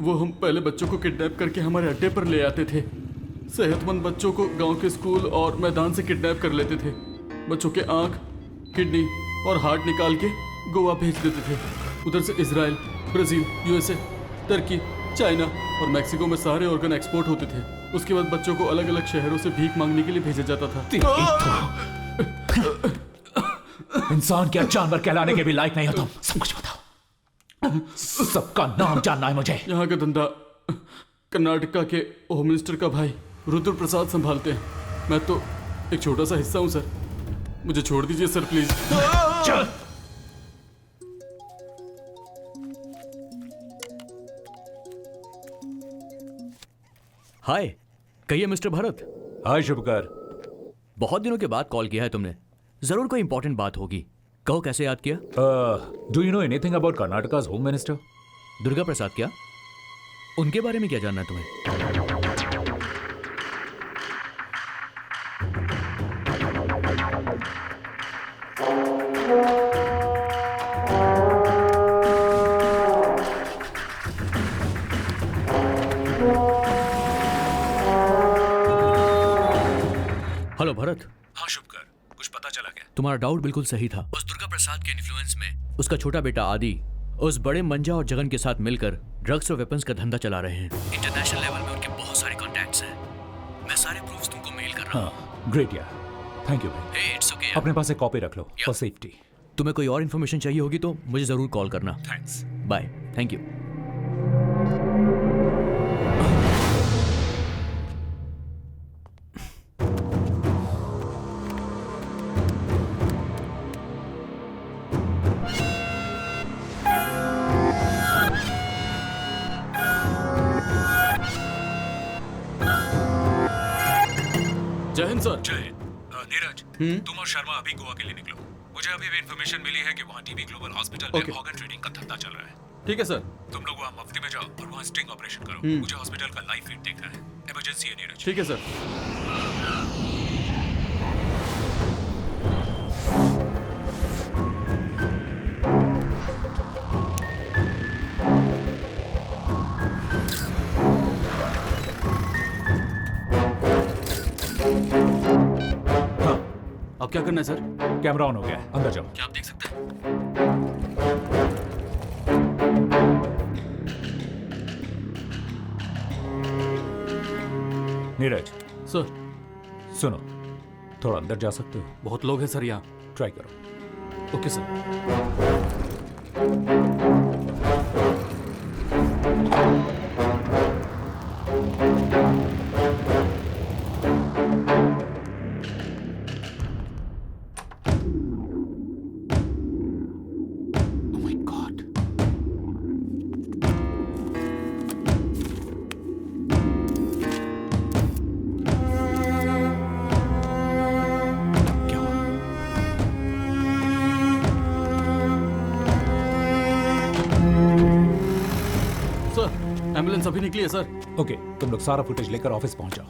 वो हम पहले बच्चों को किडनैप करके हमारे अड्डे पर ले आते थे। सेहतमंद बच्चों को गांव के स्कूल और मैदान से किडनैप कर लेते थे। बच्चों के आंख, किडनी और हार्ट निकाल के गोवा भेज देते थे। उधर से इजराइल, ब्राजील, यूएसए, तुर्की, चाइना और मैक्सिको में सारे ऑर्गन एक्सपोर्ट होते थे। उसके बाद बच्चों को अलग अलग शहरों से भीख मांगने के लिए भेजा जाता था। इंसान क्या जानवर कहलाने के भी लायक नहीं हो तुम। सब कुछ बताओ, सबका नाम जानना है मुझे। यहाँ का धंधा कर्नाटका के होम मिनिस्टर का भाई रुद्र प्रसाद संभालते हैं। मैं तो एक छोटा सा हिस्सा हूँ सर, मुझे छोड़ दीजिए सर प्लीज। चल। हाय, कहिए मिस्टर भरत। हाय शुभकर। बहुत दिनों के बाद कॉल किया है तुमने, जरूर कोई इंपॉर्टेंट बात होगी। कहो कैसे याद किया? Do you know anything about Karnataka's home minister? Durga Prasad क्या? उनके बारे में क्या जानना है तुम्हें? हेलो भरत। हाँ शुभकर, कुछ पता चला क्या? तुम्हारा डाउट बिल्कुल सही था। उस दुर्गा प्रसाद के इन्फ्लुएंस में उसका छोटा बेटा आदि उस बड़े मंजा और जगन के साथ मिलकर ड्रग्स और वेपन्स का धंधा चला रहे हैं। इंटरनेशनल लेवल में उनके बहुत सारे कॉन्टैक्ट्स हैं। मैं सारे प्रूफ्स तुमको मेल कर रहा हूँ। हाँ, ग्रेट यार, थैंक यू भाई। It's okay. अपने पास एक कॉपी रख लो फॉर सेफ्टी। तुम्हें कोई और इन्फॉर्मेशन चाहिए होगी तो मुझे जरूर कॉल करना। थैंक्स। बाय। Thank you. जय हिंद सर। जय हिंद। नीरज, तुम और शर्मा अभी गोवा के लिए निकलो। मुझे अभी भी इन्फॉर्मेशन मिली है कि वहाँ टीबी ग्लोबल हॉस्पिटल में ऑर्गन ट्रेडिंग का धंधा चल रहा है। ठीक है सर। तुम लोग वहाँ मुफ्ती में जाओ और वहाँ स्टिंग ऑपरेशन करो। मुझे हॉस्पिटल का लाइव फीड देखना है। इमरजेंसी है नीरज। ठीक है सर। अब क्या करना है सर? कैमरा ऑन हो गया है, अंदर जाओ। क्या आप देख सकते हैं? नीरज सर। सुनो, थोड़ा अंदर जा सकते हो? बहुत लोग हैं सर यहाँ। ट्राई करो। Okay sir. एम्बुलेंस अभी निकली है सर। ओके, तुम लोग सारा फुटेज लेकर ऑफिस पहुंच जाओ।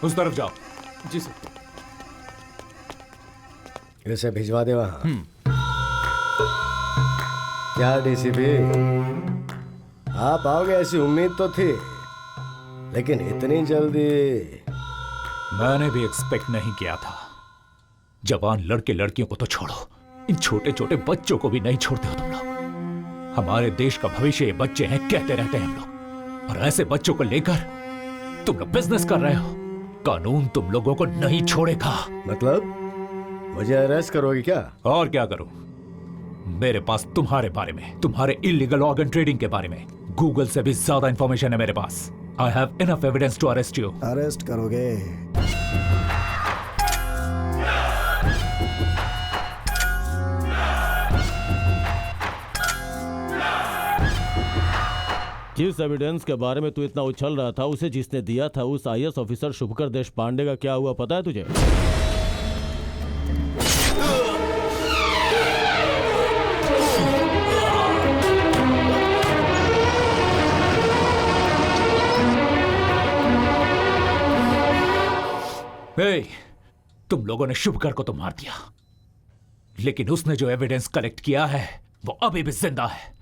उस तरफ जाओ। जी सर। इसे भिजवा दे वहां। क्या डीसीपी, आप आओगे ऐसी उम्मीद तो थी, लेकिन इतनी जल्दी मैंने भी एक्सपेक्ट नहीं किया था। जवान लड़के लड़कियों को तो छोड़ो, इन छोटे छोटे बच्चों को भी नहीं छोड़ते हो तुम लोग। हमारे देश का भविष्य ये बच्चे हैं, कहते रहते हैं हम लोग, और ऐसे बच्चों को लेकर तुम लोग बिजनेस कर रहे हो। कानून तुम लोगों को नहीं छोड़ेगा। मतलब मुझे अरेस्ट करोगे क्या? और क्या करूं? मेरे पास तुम्हारे बारे में, तुम्हारे इलीगल ऑर्गन ट्रेडिंग के बारे में गूगल से भी ज्यादा इंफॉर्मेशन है मेरे पास। I have enough evidence to arrest you. Arrest करोगे? जिस एविडेंस के बारे में तू इतना उछल रहा था उसे जिसने दिया था उस आईएएस ऑफिसर शुभकर देश पांडे का क्या हुआ पता है तुझे? हे, तुम लोगों ने शुभकर को तो मार दिया, लेकिन उसने जो एविडेंस कलेक्ट किया है वो अभी भी जिंदा है।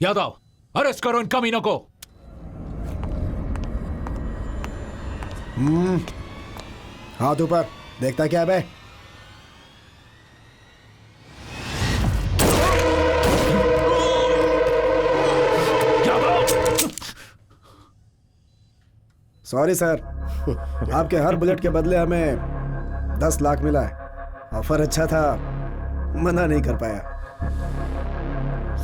यादव, अरेस्ट करो इन कमीनों को। हाथ ऊपर, देखता क्या है बे? सॉरी सर, आपके हर बुलेट के बदले हमें 10 लाख मिला है। ऑफर अच्छा था, मना नहीं कर पाया।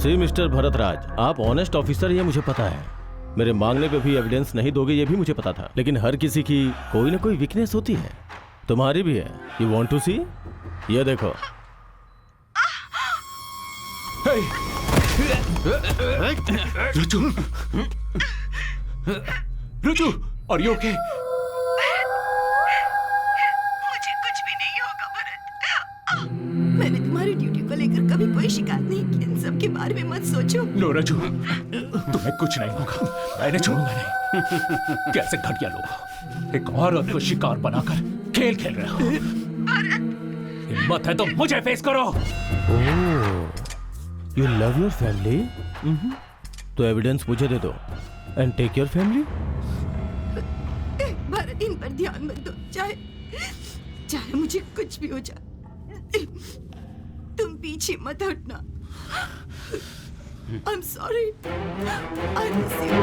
सी मिस्टर भरतराज, आप ऑनेस्ट ऑफिसर ये मुझे पता है। मेरे मांगने पे भी एविडेंस नहीं दोगे ये भी मुझे पता था, लेकिन हर किसी की कोई ना कोई वीकनेस होती है, तुम्हारी भी है। यू वांट टू सी? ये देखो। रुचु, आर यू ओके? मुझे कुछ भी नहीं होगा भरत। मैंने तुम्हारी ड्यूटी को लेकर कभी कोई शिकायत नहीं की। इन सब के बारे में मत सोचो। नो रजू, तुम्हें कुछ नहीं होगा, मैंने छोड़ूंगा नहीं। कैसे घटिया लोग एक औरत को शिकार बनाकर खेल खेल रहे हो। हिम्मत है तो मुझे फेस करो। You love your family? तो एविडेंस मुझे दे दो and take your family. Bharat, इन पर ध्यान मत दो, चाहे मुझे कुछ भी हो जाए। तुम पीछे मत हटना। I'm sorry. I miss you.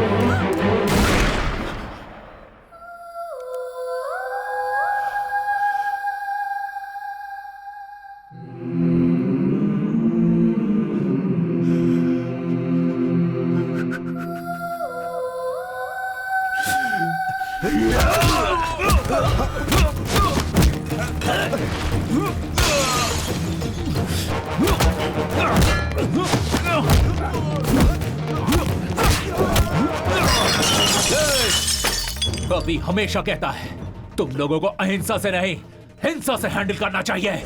अभी हमेशा कहता है तुम लोगों को अहिंसा से नहीं हिंसा से हैंडल करना चाहिए।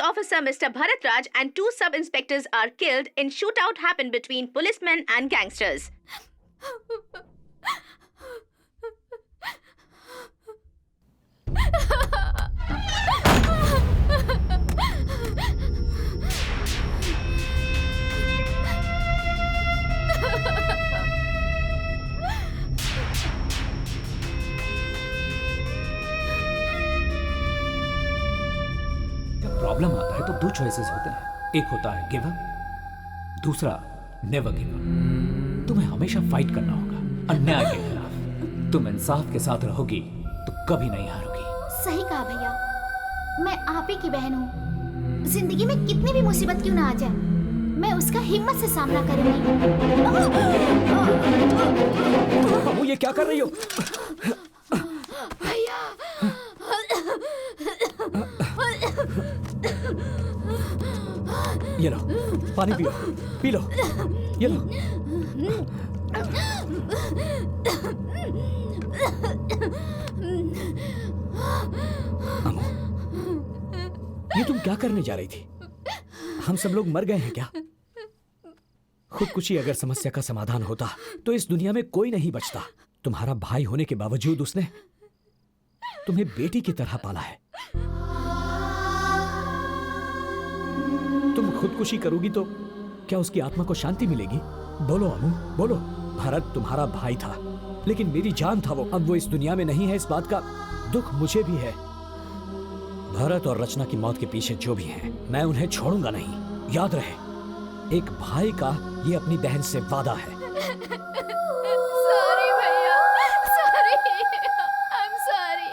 Officer Mr. Bharatraj and 2 sub-inspectors are killed in shootout happened between policemen and gangsters. Problem आता है तो 2 चॉइसेस होते हैं। एक होता है गिव अप, दूसरा नेवर गिव अप। तुम्हें हमेशा फाइट करना होगा अन्याय के खिलाफ। तुम इंसाफ के साथ रहोगी तो कभी नहीं हारोगी। सही कहा भैया, मैं आप ही की बहन हूँ। जिंदगी में कितनी भी मुसीबत क्यों ना आ जाए, मैं उसका हिम्मत से सामना करूंगी। अम्मू, ये क्या कर रही हो? भैया, ये लो, पानी पियो, पी लो, ये लो। अम्मू, ये तुम क्या करने जा रही थी? हम सब लोग मर गए हैं क्या? खुदकुशी अगर समस्या का समाधान होता तो इस दुनिया में कोई नहीं बचता। तुम्हारा भाई होने के बावजूद उसने तुम्हें बेटी की तरह पाला है। तुम खुदकुशी करोगी तो क्या उसकी आत्मा को शांति मिलेगी? बोलो अम्मू, बोलो। भरत तुम्हारा भाई था, लेकिन मेरी जान था वो। अब वो इस दुनिया में नहीं है, इस बात का दुख मुझे भी है। भरत और रचना की मौत के पीछे जो भी है, मैं उन्हें छोड़ूंगा नहीं। याद रहे, एक भाई का ये अपनी बहन से वादा है। सॉरी भैया, sorry, I am sorry.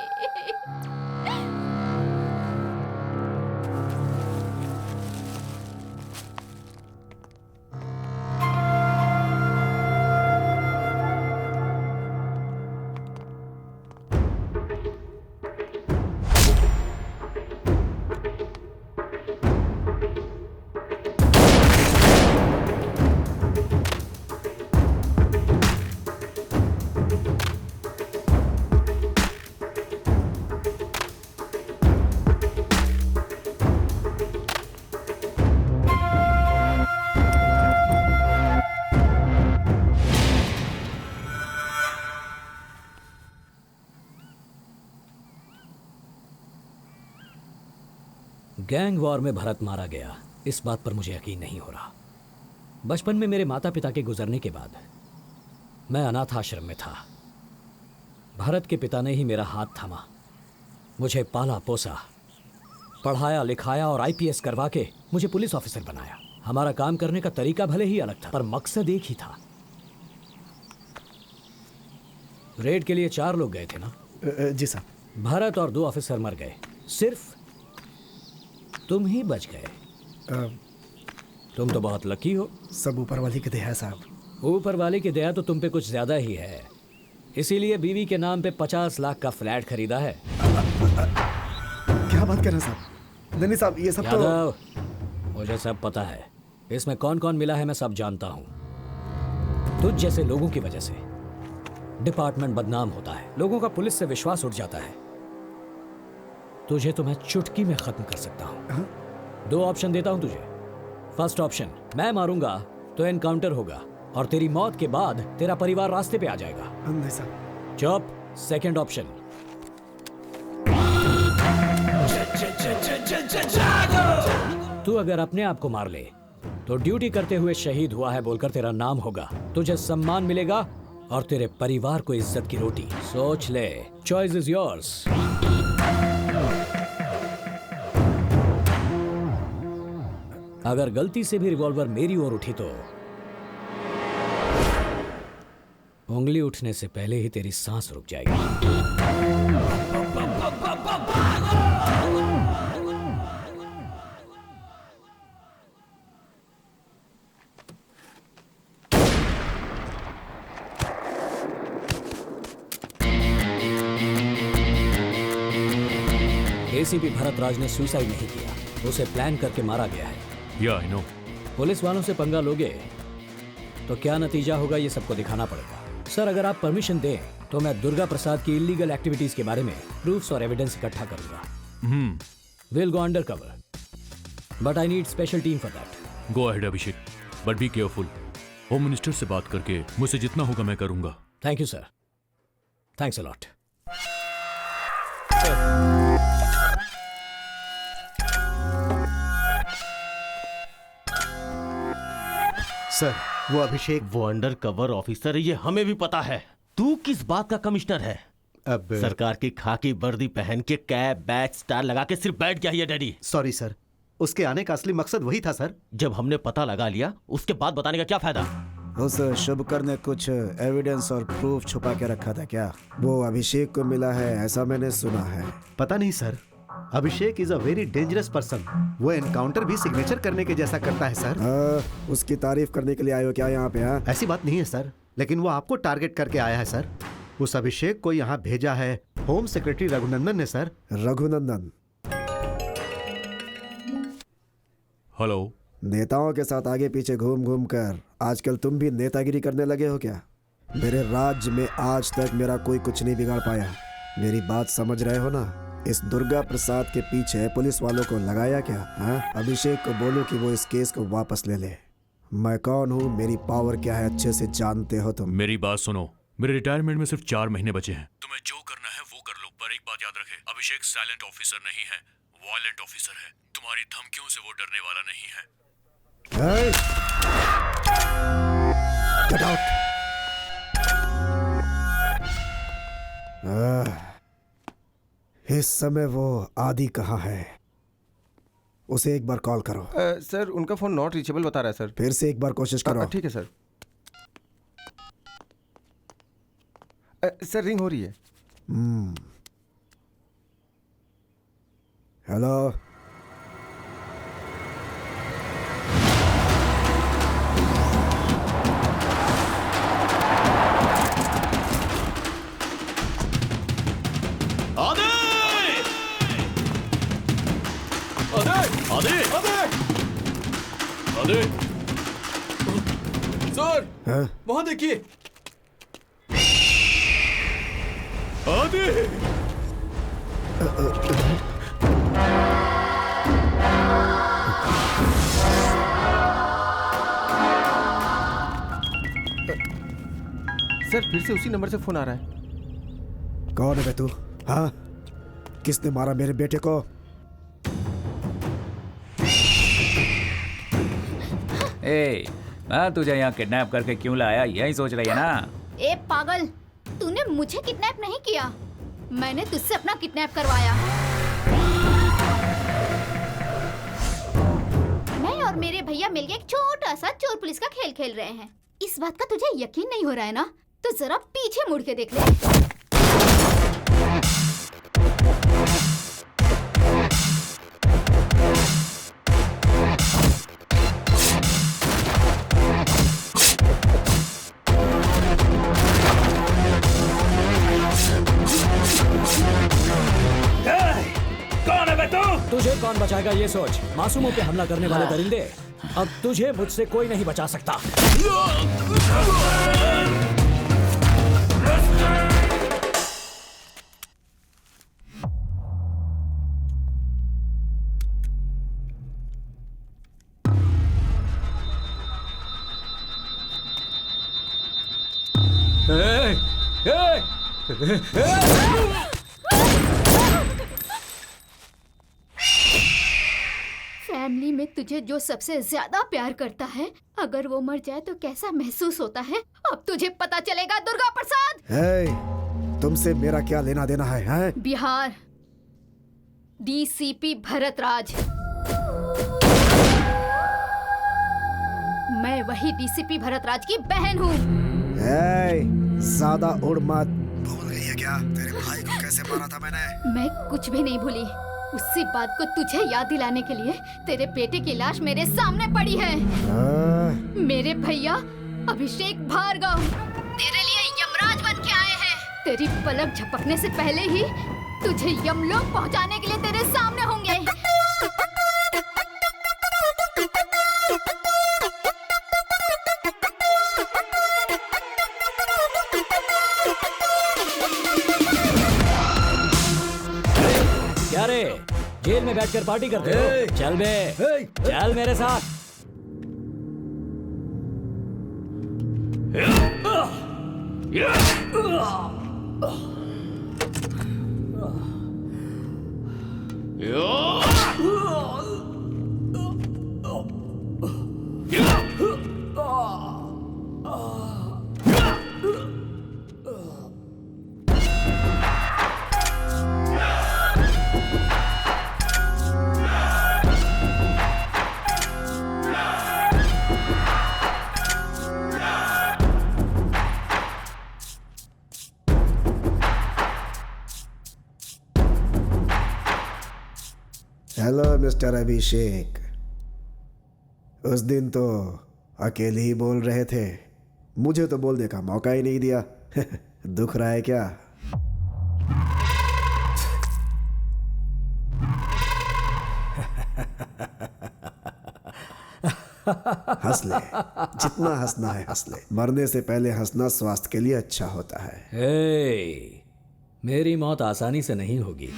Gang war में भरत मारा गया, इस बात पर मुझे यकीन नहीं हो रहा। बचपन में मेरे माता पिता के गुजरने के बाद मैं अनाथ आश्रम में था। भरत के पिता ने ही मेरा हाथ थामा, मुझे पाला पोसा, पढ़ाया लिखाया और आईपीएस करवा के मुझे पुलिस ऑफिसर बनाया। हमारा काम करने का तरीका भले ही अलग था, पर मकसद एक ही था। रेड के लिए 4 लोग गए थे ना? जी साहब। भरत और 2 ऑफिसर मर गए, सिर्फ तुम ही बच गए। तुम तो बहुत लकी हो। सब ऊपर वाले की दया है साहब। ऊपर वाले की दया तो तुम पे कुछ ज्यादा ही है, इसीलिए बीवी के नाम पे 50 लाख का फ्लैट खरीदा है। क्या बात कर रहे हैं साहब? नहीं साहब, ये सब यादव, मुझे सब पता है। इसमें कौन कौन मिला है मैं सब जानता हूँ। तुझ जैसे लोगों की वजह से डिपार्टमेंट बदनाम होता है, लोगों का पुलिस से विश्वास उठ जाता है। तुझे तो मैं चुटकी में खत्म कर सकता हूँ। 2 ऑप्शन देता हूँ तुझे। फर्स्ट ऑप्शन, मैं मारूंगा तो एनकाउंटर होगा और तेरी मौत के बाद तेरा परिवार रास्ते पे आ जाएगा। नहीं साहब। चुप। सेकंड ऑप्शन, तू अगर अपने आप को मार ले तो ड्यूटी करते हुए शहीद हुआ है बोलकर तेरा नाम होगा, तुझे सम्मान मिलेगा और तेरे परिवार को इज्जत की रोटी। सोच ले, चॉइस इज योर्स। अगर गलती से भी रिवॉल्वर मेरी ओर उठी तो उंगली उठने से पहले ही तेरी सांस रुक जाएगी। एसीपी भरत राज ने सुसाइड नहीं किया, उसे प्लान करके मारा गया है। या आई नो। पुलिस वालों से पंगा लोगे तो क्या नतीजा होगा ये सबको दिखाना पड़ेगा। सर, अगर आप परमिशन दें तो मैं दुर्गा प्रसाद की इलीगल एक्टिविटीज के बारे में प्रूफ्स और एविडेंस इकट्ठा करूंगा। Will go under cover, but I need special team for that. Go ahead Abhishek, but be careful. Home minister से बात करके मुझसे जितना होगा मैं करूंगा। Thank you sir, thanks a lot. Sir, वो अभिषेक वो अंडर कवर ऑफिसर है, ये हमें भी पता है। तू किस बात का कमिश्नर है? अब सरकार की खाकी वर्दी पहन के कैप बैच स्टार लगा के सिर्फ बैठ गया है डैडी। सॉरी सर, उसके आने का असली मकसद वही था सर। जब हमने पता लगा लिया उसके बाद बताने का क्या फायदा? उस शुभकर ने कुछ एविडेंस और प्रूफ छुपा के रखा था क्या? वो अभिषेक को मिला है ऐसा मैंने सुना है। पता नहीं sir, Abhishek is a very dangerous person. वो एनकाउंटर भी सिग्नेचर करने के जैसा करता है सर। उसकी तारीफ करने के लिए आए हो क्या यहाँ पे? हाँ, ऐसी बात नहीं है सर, लेकिन वो आपको टारगेट करके आया है सर। उस अभिषेक को यहाँ भेजा है होम सेक्रेटरी रघुनंदन ने सर। रघुनंदन? हेलो। नेताओं के साथ आगे पीछे घूम घूम कर आजकल तुम भी नेतागिरी करने लगे हो क्या? मेरे राज्य में आज तक मेरा कोई कुछ नहीं बिगाड़ पाया। मेरी बात समझ रहे हो ना? इस दुर्गा प्रसाद के पीछे पुलिस वालों को लगाया क्या? हाँ, अभिषेक को बोलो कि वो इस केस को वापस ले ले। मैं कौन हूँ, मेरी पावर क्या है, अच्छे से जानते हो तुम। मेरी बात सुनो, मेरे रिटायरमेंट में सिर्फ 4 महीने बचे हैं। तुम्हें जो करना है वो कर लो, पर एक बात याद रखे, अभिषेक साइलेंट ऑफिसर नहीं है, वायलेंट ऑफिसर है। तुम्हारी धमकियों से वो डरने वाला नहीं है। Get out! इस समय वो आदि कहाँ है? उसे एक बार कॉल करो। सर उनका फोन नॉट रीचेबल बता रहा है सर। फिर से एक बार कोशिश करो। ठीक है सर। सर रिंग हो रही है। हेलो। सर वहां देखिए। आदि सर फिर से उसी नंबर से फोन आ रहा है। कौन है बे तू? हाँ, किसने मारा मेरे बेटे को? ए, मैं तुझे यहाँ किडनैप करके क्यों लाया, यही सोच रही है ना? ए पागल, तूने मुझे किडनैप नहीं किया, मैंने तुझसे अपना किडनैप करवाया। मैं और मेरे भैया मिलके एक छोटा सा चोर पुलिस का खेल खेल रहे हैं। इस बात का तुझे यकीन नहीं हो रहा है ना? तो जरा पीछे मुड़ के देख ले। तुझे कौन बचाएगा ये सोच। मासूमों पे हमला करने वाले दरिंदे, अब तुझे मुझसे कोई नहीं बचा सकता। फैमिली में तुझे जो सबसे ज्यादा प्यार करता है, अगर वो मर जाए तो कैसा महसूस होता है, अब तुझे पता चलेगा दुर्गा प्रसाद। तुमसे मेरा क्या लेना देना है? बिहार डीसीपी भरत राज। मैं वही डीसीपी भरत राज की बहन हूँ। ज्यादा उड़ मत। भूल गई है क्या तेरे भाई को कैसे मारा था मैंने? मैं कुछ भी नहीं भूली। उसी बात को तुझे याद दिलाने के लिए तेरे बेटे की लाश मेरे सामने पड़ी है। मेरे भैया अभिषेक भार्गव तेरे लिए यमराज बन के आए हैं। तेरी पलक झपकने से पहले ही तुझे यमलोक पहुंचाने के लिए तेरे सामने होंगे। क्या रे, जेल में बैठकर पार्टी करते हो? चल बे, चल मेरे साथ। हेलो मिस्टर अभिषेक। उस दिन तो अकेले ही बोल रहे थे, मुझे तो बोलने का मौका ही नहीं दिया। दुख रहा है क्या? हंस ले, जितना हंसना है हंस ले। मरने से पहले हंसना स्वास्थ्य के लिए अच्छा होता है। मेरी मौत आसानी से नहीं होगी।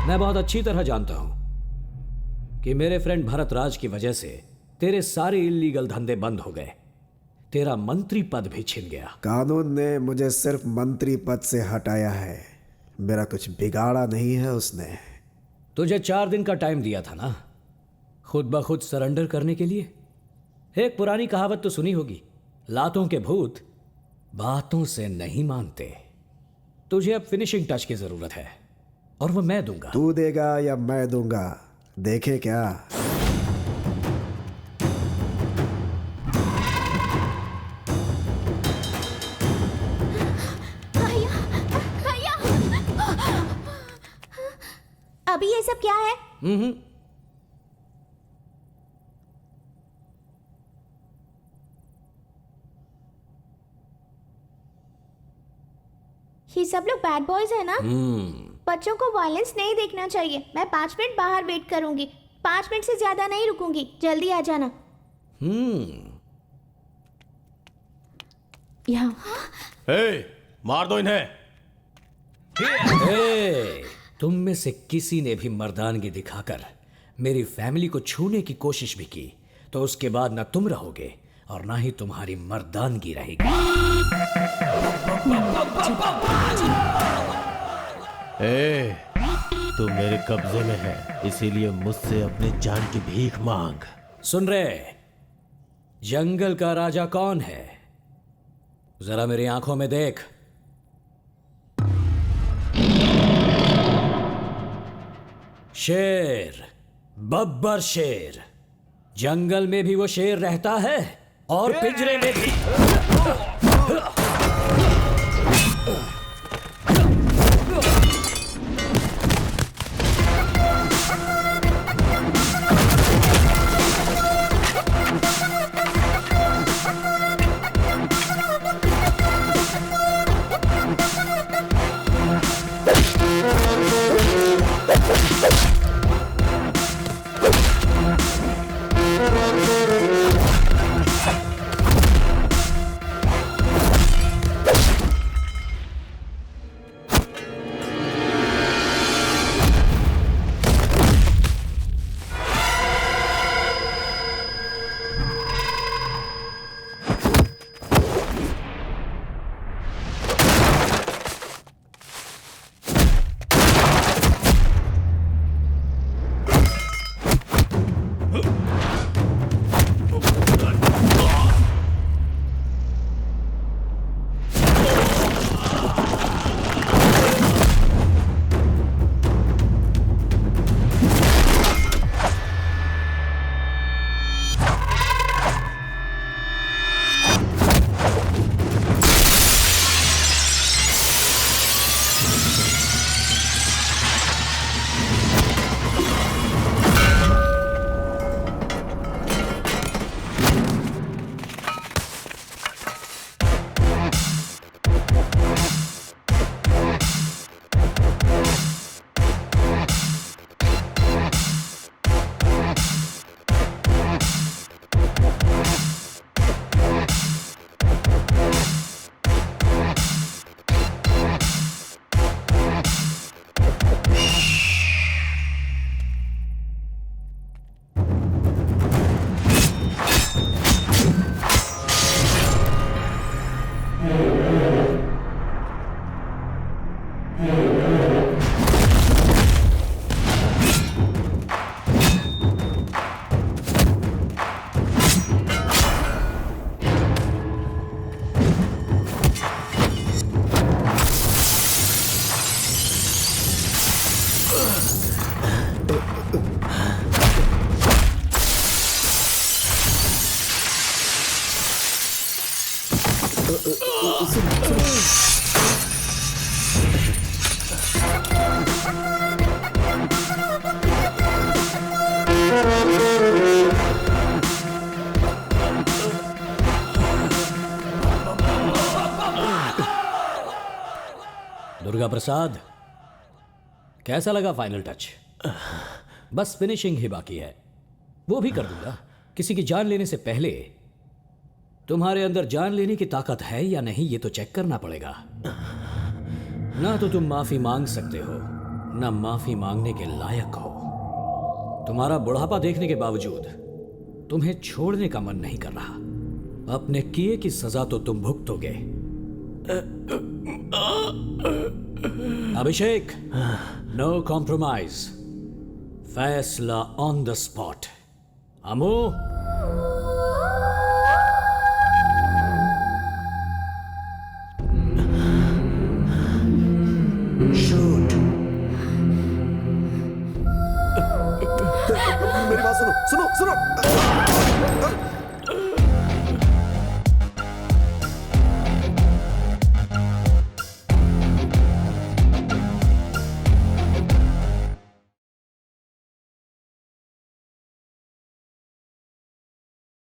मैं बहुत अच्छी तरह जानता हूं कि मेरे फ्रेंड भरत राज की वजह से तेरे सारे इल्लीगल धंधे बंद हो गए, तेरा मंत्री पद भी छिन गया। कानून ने मुझे सिर्फ मंत्री पद से हटाया है, मेरा कुछ बिगाड़ा नहीं है उसने। तुझे 4 दिन का टाइम दिया था ना, खुद ब खुद सरेंडर करने के लिए। एक पुरानी कहावत तो सुनी होगी, लातों के भूत बातों से नहीं मानते। तुझे अब फिनिशिंग टच की जरूरत है और वो मैं दूंगा। तू देगा या मैं दूंगा, देखे क्या। अभी ये सब क्या है? ये सब लोग बैड बॉयज है ना? बच्चों को वायलेंस नहीं देखना चाहिए। मैं 5 मिनट बाहर वेट करूंगी। 5 मिनट से ज्यादा नहीं रुकूंगी। जल्दी आ जाना। यहाँ। मार दो इन्हें। तुम में से किसी ने भी मर्दानगी दिखाकर मेरी फैमिली को छूने की कोशिश भी की तो उसके बाद ना तुम रहोगे और ना ही तुम्हारी मर्दानगी रहेगी। तू मेरे कब्जे में है, इसीलिए मुझसे अपनी जान की भीख मांग। सुन रहे, जंगल का राजा कौन है? जरा मेरी आंखों में देख। शेर, बब्बर शेर। जंगल में भी वो शेर रहता है और पिंजरे में भी। दुर्गा प्रसाद, कैसा लगा फाइनल टच? बस फिनिशिंग ही बाकी है, वो भी कर दूंगा। किसी की जान लेने से पहले तुम्हारे अंदर जान लेने की ताकत है या नहीं ये तो चेक करना पड़ेगा। ना तो तुम माफी मांग सकते हो, ना माफी मांगने के लायक हो। तुम्हारा बुढ़ापा देखने के बावजूद तुम्हें छोड़ने का मन नहीं कर रहा। अपने किए की सजा तो तुम भुगतोगे। अभिषेक, नो कॉम्प्रोमाइज, फैसला ऑन द स्पॉट। अमू, सुनो सुनो सुनो